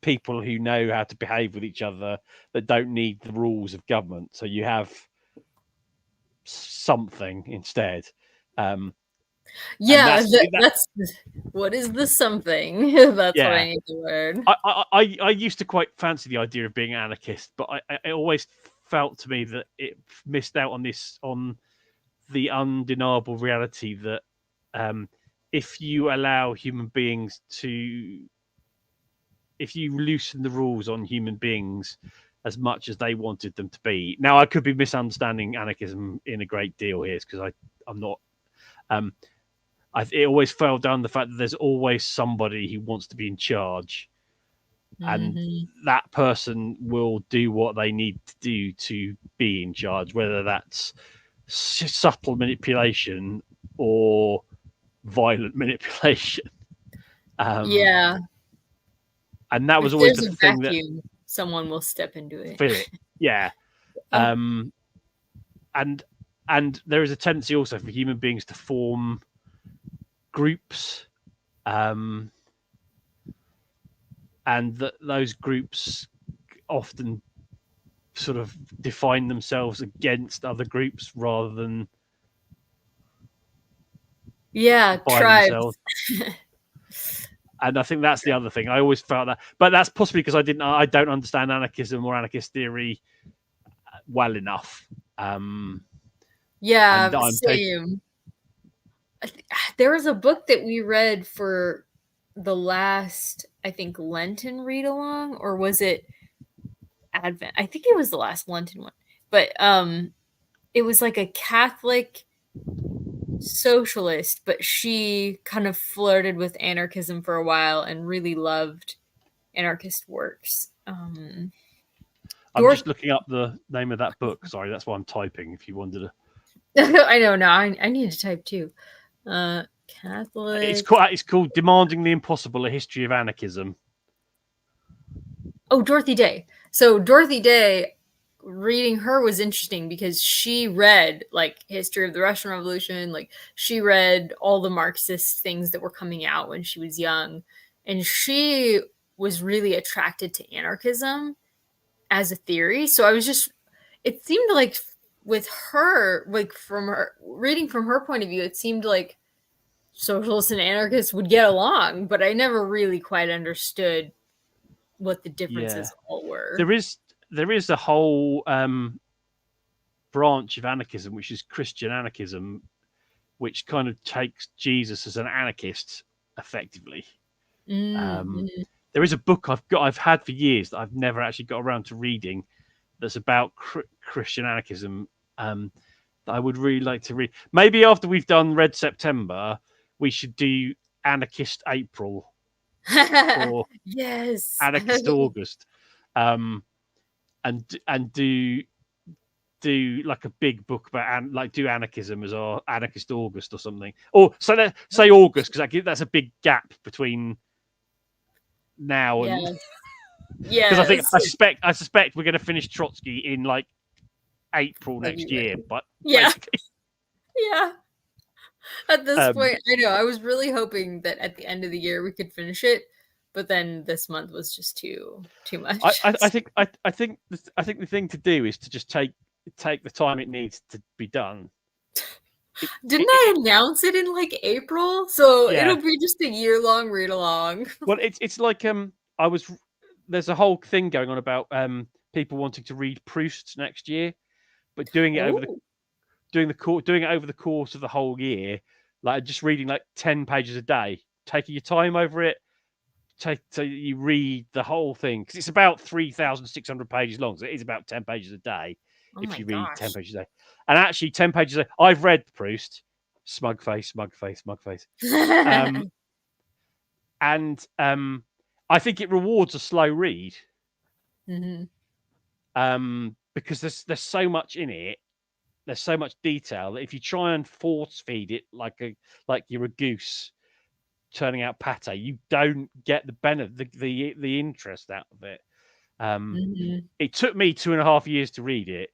people who know how to behave with each other that don't need the rules of government. So you have something instead. That's what is the something? That's what I need to learn. I used to quite fancy the idea of being an anarchist, but I always felt to me that it missed out on the undeniable reality that if you allow human beings if you loosen the rules on human beings as much as they wanted them to be. Now, I could be misunderstanding anarchism in a great deal here, because I'm not. It always fell down the fact that there's always somebody who wants to be in charge, and Mhm. that person will do what they need to do to be in charge, whether that's subtle manipulation or violent manipulation. Yeah. And that was If always there's the a thing that vacuum, someone will step into it. fill it. Yeah. Oh. And there is a tendency also for human beings to form groups, and those groups often sort of define themselves against other groups rather than Yeah, by tribes. themselves. And I think that's the other thing. I always felt that, but that's possibly because I don't understand anarchism or anarchist theory well enough. And Yeah, I'm taking. same. There was a book that we read for the last, I think, Lenten read along, or was it Advent? I think it was the last Lenten one. But it was like a Catholic socialist, but she kind of flirted with anarchism for a while and really loved anarchist works. I'm Dorothy. just looking up the name of that book. Sorry, that's why I'm typing. If you wanted to, I know now. I need to type too. Catholic. it's called "Demanding the Impossible: A History of Anarchism." Oh, Dorothy Day. So Dorothy Day, reading her was interesting because she read like history of the Russian Revolution, like she read all the Marxist things that were coming out when she was young, and she was really attracted to anarchism as a theory. So I was just, it seemed like with her, like from her reading from her point of view, it seemed like socialists and anarchists would get along, but I never really quite understood what the Yeah, differences all were. there is a whole branch of anarchism, which is Christian anarchism, which kind of takes Jesus as an anarchist, effectively. Um, Mm-hmm. there is a book I've had for years that I've never actually got around to reading. That's about Christian anarchism. That I would really like to read. Maybe after we've done Red September, we should do Anarchist April or Yes. Anarchist August, um, and do like a big book about like do anarchism as our Anarchist August or something. Or so say August because that's a big gap between now and Yes. because Yes. I suspect we're going to finish Trotsky in like April next year, February. but Yeah. basically, Yeah. At this um, point, I know I was really hoping that at the end of the year we could finish it, but then this month was just too much. I think the thing to do is to just take the time it needs to be done. It, Didn't it, I it, announce it in like April? So yeah. it'll be just a year-long read along. Well, it's like I was there's a whole thing going on about people wanting to read Proust next year, but Oh. doing it over the course of the whole year, like just reading like 10 pages a day, taking your time over it. So you read the whole thing because it's about 3,600 pages long. So it is about 10 pages a day Oh if my you read 10 gosh. pages a day. And actually, 10 pages a day. I've read Proust, smug face, smug face, smug face. And I think it rewards a slow read Mm-hmm. because there's so much in it. There's so much detail that if you try and force feed it like you're a goose turning out pate, you don't get the benefit, the interest out of it. Mm-hmm. It took me 2.5 years to read it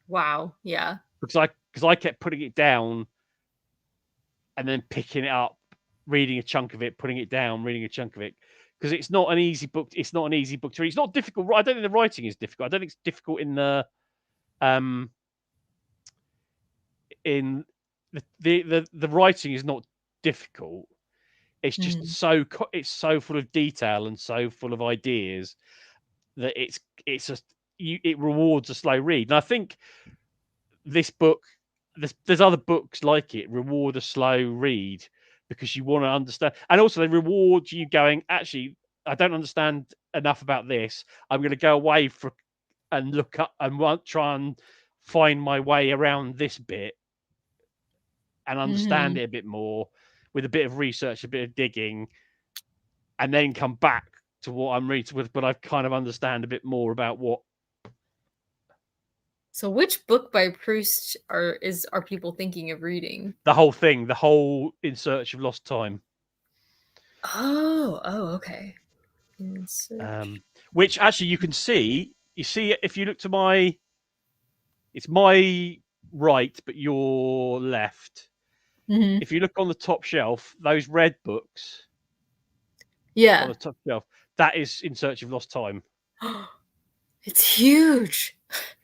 Wow. Yeah. because I kept putting it down and then picking it up, reading a chunk of it, putting it down, reading a chunk of it. Because it's not an easy book. It's not an easy book to read. It's not difficult. I don't think the writing is difficult. I don't think it's difficult in the um in the writing is not difficult. It's just Mm-hmm. it's so full of detail and so full of ideas that it's just it rewards a slow read. And I think this book, there's other books like it reward a slow read because you want to understand, and also they reward you going, actually, I don't understand enough about this. I'm going to go away and look up and try and find my way around this bit and Mm-hmm. understand it a bit more with a bit of research, a bit of digging, and then come back to what I'm reading with, but I kind of understand a bit more about what. So, which book by Proust are people thinking of reading? The whole thing, the whole In Search of Lost Time. Oh, okay. Which actually you can see. You see it if you look to my. It's my right, but your left. Mm-hmm. If you look on the top shelf, those red books. Yeah. On the top shelf, that is In Search of Lost Time. It's huge.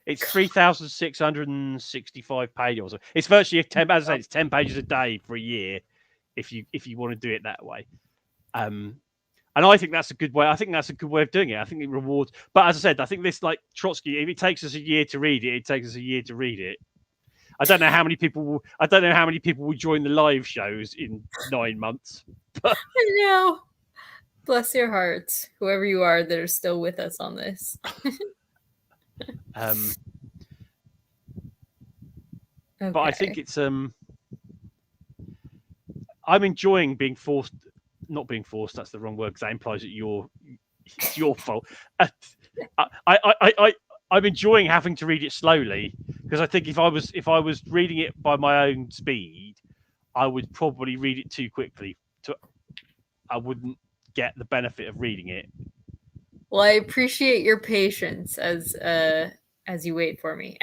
It's 3,665 pages. It's virtually 10. As I said, it's 10 pages a day for a year, if you want to do it that way. And I think that's a good way. I think that's a good way of doing it. I think it rewards. But as I said, I think this, like Trotsky, if it takes us a year to read it, it takes us a year to read it. I don't know how many people will. I don't know how many people will join the live shows in 9 months. But I know. Bless your hearts, whoever you are that are still with us on this. Okay. Okay. But I think it's I'm enjoying being forced, not being forced. That's the wrong word because that implies that it's your fault. I'm enjoying having to read it slowly because I think if I was reading it by my own speed, I would probably read it too quickly. I wouldn't get the benefit of reading it. Well, I appreciate your patience as you wait for me.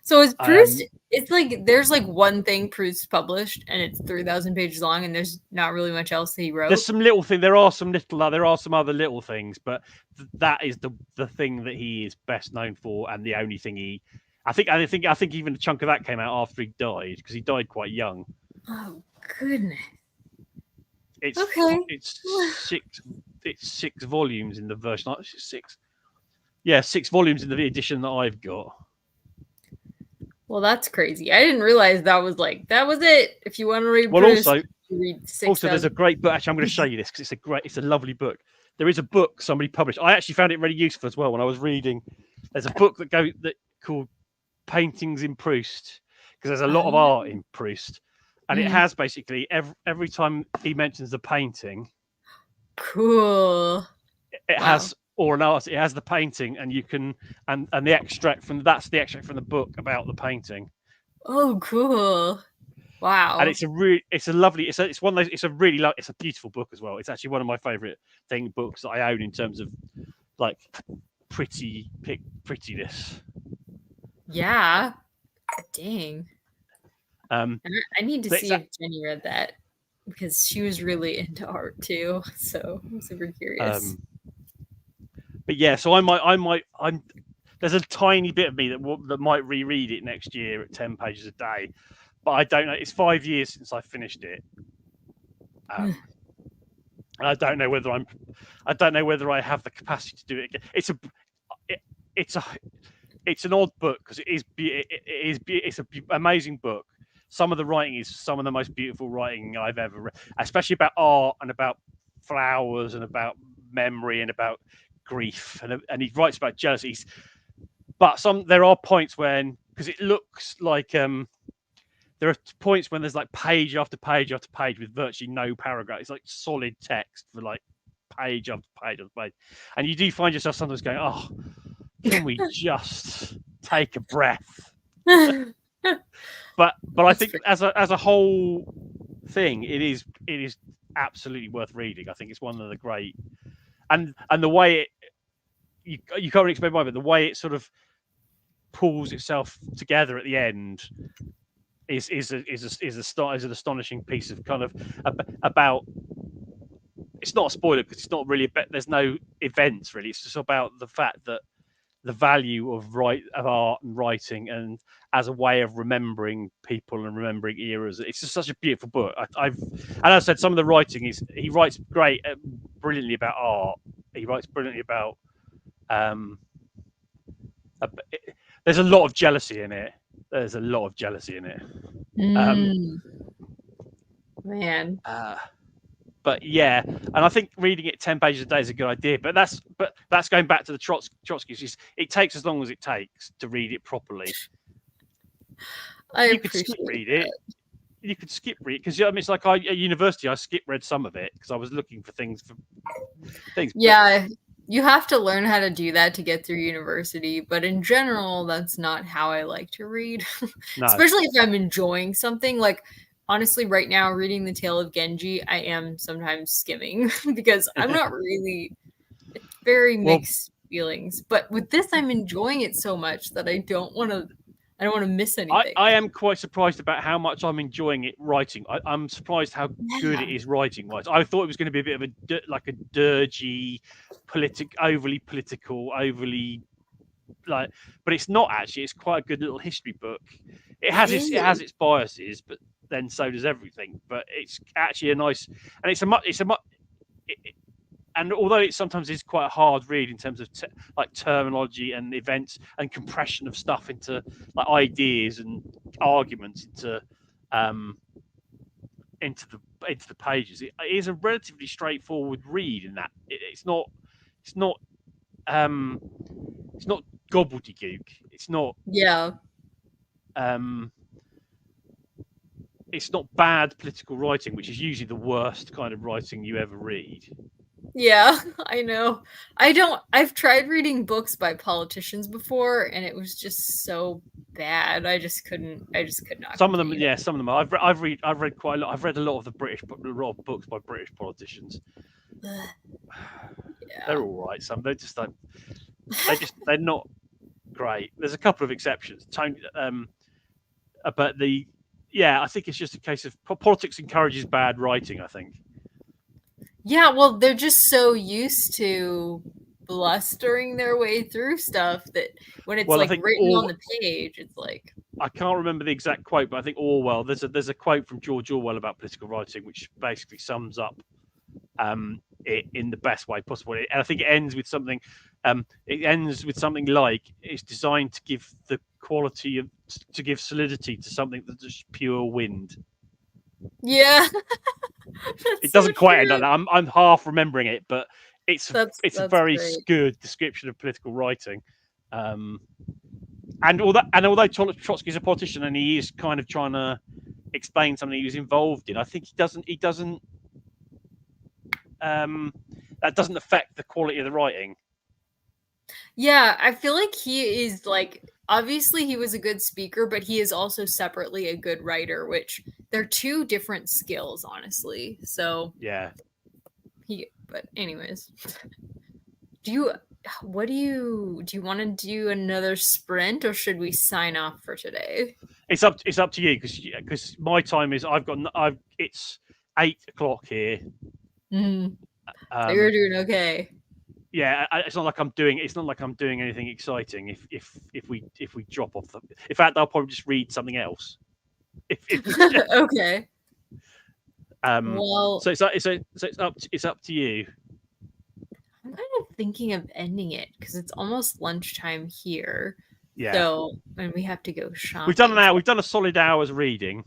So is Proust? It's like there's like one thing Proust published, and it's 3,000 pages long, and there's not really much else that he wrote. There's some little thing. There are some other little things, but that is the thing that he is best known for, and the only thing he. I think even a chunk of that came out after he died because he died quite young. Oh goodness! It's okay. It's 6 volumes in the version. 6. Yeah, 6 volumes in the edition that I've got. Well, that's crazy. I didn't realize that was it. If you want to read Proust, read 6,000. Also, there's a great book. Actually, I'm going to show you this because it's a lovely book. There is a book somebody published. I actually found it really useful as well when I was reading. There's a book called Paintings in Proust because there's a lot of art in Proust, and it has basically every time he mentions the painting. Cool. It has. Or an art, it has the painting, and you can and the extract from the book about the painting. Oh, cool! Wow! And it's a beautiful book as well. It's actually one of my favorite books that I own in terms of like prettiness. Yeah. Dang. I need to see if Jenny read that because she was really into art too. So I'm super curious. But yeah, so there's a tiny bit of me that might reread it next year at 10 pages a day, but I don't know. It's 5 years since I finished it, and I don't know whether I have the capacity to do it again. It's an odd book because it's an amazing book. Some of the writing is some of the most beautiful writing I've ever read, especially about art and about flowers and about memory and about grief, and he writes about jealousy. But there are points when, because it looks like there are points when there's like page after page after page with virtually no paragraph. It's like solid text for like page after page after page, and you do find yourself sometimes going, "Oh, can we just take a breath?" but I think as a whole thing, it is absolutely worth reading. I think it's one of the great, and the way you can't really explain why, but the way it sort of pulls itself together at the end is an astonishing piece of kind of about. It's not a spoiler because it's not really there's no events really. It's just about the fact that the value of art and writing, and as a way of remembering people and remembering eras. It's just such a beautiful book. And as I said, some of the writing he writes brilliantly about art. He writes brilliantly about. There's a lot of jealousy in it. Man. But yeah, and I think reading it 10 pages a day is a good idea. But that's going back to the Trotsky. It takes as long as it takes to read it properly. I you could read it. you could skip read because I mean, it's like at university I skip read some of it because I was looking for things. Yeah, you have to learn how to do that to get through university, but in general, that's not how I like to read. No. Especially if I'm enjoying something. Like, honestly, right now, reading The Tale of Genji, I am sometimes skimming because I'm not really, it's very mixed feelings. But with this, I'm enjoying it so much that I don't want to miss anything. I am quite surprised about how much I'm enjoying it writing. I'm surprised how good it is writing wise. I thought it was going to be a bit of a dirgy, overly political, overly like, but it's not actually. It's quite a good little history book. It has its biases, but then so does everything. But it's actually a nice, and and although it sometimes is quite a hard read in terms of like terminology and events and compression of stuff into like ideas and arguments into the pages, it is a relatively straightforward read in that it's not gobbledygook. It's not it's not bad political writing, which is usually the worst kind of writing you ever read. Yeah, I know. I've tried reading books by politicians before, and it was just so bad. I could not. Some of them, yeah, some of them. I've read quite a lot. I've read a lot of a lot of books by British politicians. Yeah. They're all right. Some they're just like they're not great. There's a couple of exceptions. But I think it's just a case of politics encourages bad writing, I think. Yeah, well, they're just so used to blustering their way through stuff that when it's written on the page, it's like, I can't remember the exact quote, but I think Orwell. There's a quote from George Orwell about political writing, which basically sums up it in the best way possible. And I think it ends with something. It ends with something like it's designed to give the quality to give solidity to something that's just pure wind. Yeah. It doesn't quite end like that. I'm half remembering it, but it's a very good description of political writing. And although Trotsky's a politician and he is kind of trying to explain something he was involved in, I think he doesn't. That doesn't affect the quality of the writing. Yeah, I feel like he is obviously he was a good speaker, but he is also separately a good writer, which they're two different skills, honestly. So yeah. But anyways, do you want to do another sprint, or should we sign off for today? It's up to you because my time is it's 8:00 here. So you're doing okay. Yeah, it's not like I'm doing anything exciting. If we drop off in fact, I'll probably just read something else. Okay. Well, so it's up to you. I'm kind of thinking of ending it because it's almost lunchtime here. Yeah. So and we have to go shopping. We've done a solid hour's reading.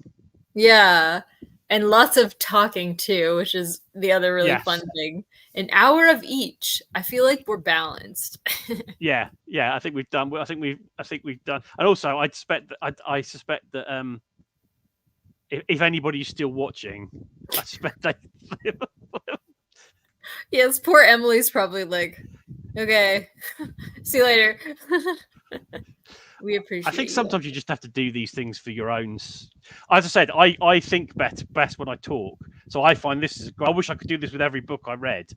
Yeah. And lots of talking too, which is the other really fun thing. An hour of each. I feel like we're balanced. yeah. I think we've done. I think we've done. And also, I suspect that if anybody's still watching, I suspect they. Yes, poor Emily's probably like, okay, see you later. We appreciate. I think sometimes you just have to do these things for your own. As I said, I think best when I talk. So I find this I wish I could do this with every book I read.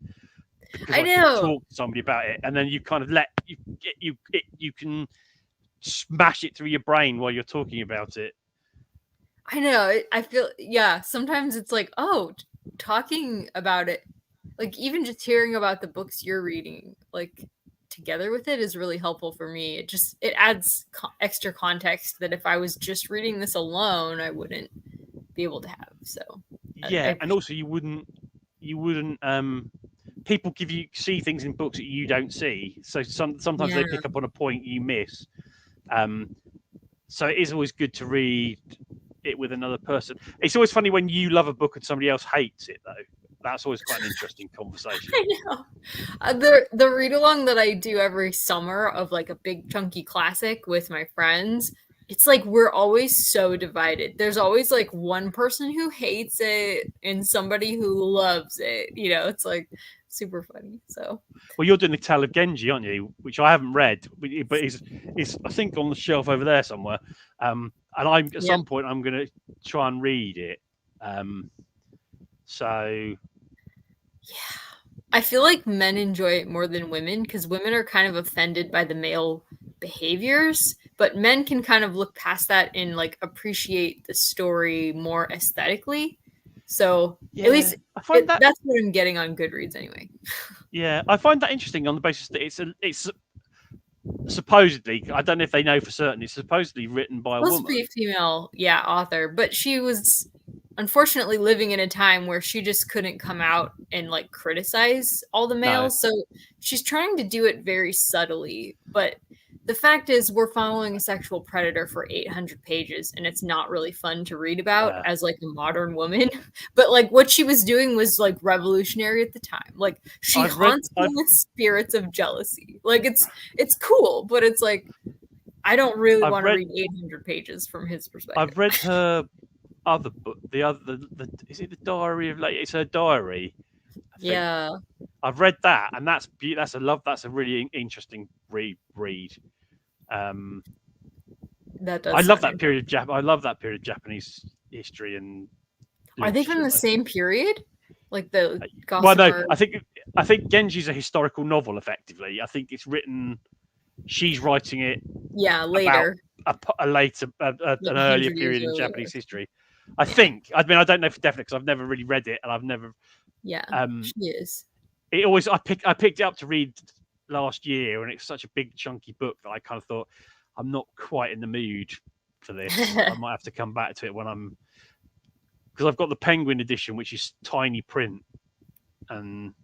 I know. Talk to somebody about it, and then you kind of you can smash it through your brain while you're talking about it. I know. I feel sometimes it's like, oh, talking about it, like even just hearing about the books you're reading, like together with it is really helpful for me. It adds extra context that if I was just reading this alone, I wouldn't be able to have. So and also you wouldn't people see things in books that you don't see, so sometimes they pick up on a point you miss. So it is always good to read it with another person. It's always funny when you love a book and somebody else hates it, though. That's always quite an interesting conversation. I know. The read along that I do every summer of like a big chunky classic with my friends, it's like we're always so divided. There's always like one person who hates it and somebody who loves it. You know, it's like super funny. So, well, you're doing the Tale of Genji, aren't you? Which I haven't read, but is I think on the shelf over there somewhere. And I'm at some point I'm going to try and read it. So, yeah, I feel like men enjoy it more than women because women are kind of offended by the male behaviors, but men can kind of look past that and like appreciate the story more aesthetically. So yeah, at least I find that's what I'm getting on Goodreads anyway. Yeah, I find that interesting on the basis that it's supposedly, I don't know if they know for certain, it's supposedly written by a Supposed to be woman. a female, yeah, author, but she was unfortunately living in a time where she just couldn't come out and like criticize all the males. So she's trying to do it very subtly, but the fact is we're following a sexual predator for 800 pages and it's not really fun to read about as like a modern woman. But like what she was doing was like revolutionary at the time. Like she haunts me with spirits of jealousy. Like it's cool, but it's like I don't really want to read 800 pages from his perspective. I've read her other book, the is it the Diary of Lady? It's her diary. Yeah, I've read that, and that's a really interesting read. That does. I love that period of Japanese history and. Are they from the same period? Like the Gossamer? Well, no, I think Genji's a historical novel. Effectively, I think it's written. She's writing it. Yeah, later. An earlier period in Japanese history. I think. I mean, I don't know for definite because I've never really read it, and I've never. Yeah, she is. I picked it up to read last year, and it's such a big chunky book that I kind of thought I'm not quite in the mood for this. I might have to come back to it when I'm. Because I've got the Penguin edition, which is tiny print, and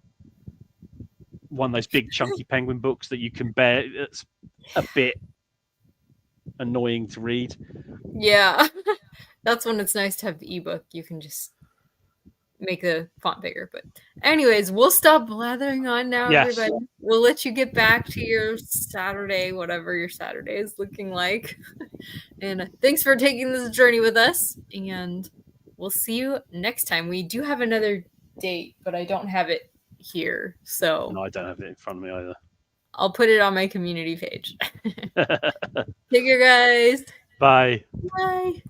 one of those big chunky Penguin books that you can bear. It's a bit annoying to read. Yeah, that's when it's nice to have the ebook. You can just make the font bigger. But anyways, we'll stop blathering on now, everybody. We'll let you get back to your Saturday, whatever your Saturday is looking like. And thanks for taking this journey with us. And we'll see you next time. We do have another date, but I don't have it here. So no, I don't have it in front of me either. I'll put it on my community page. Take care, guys. Bye. Bye.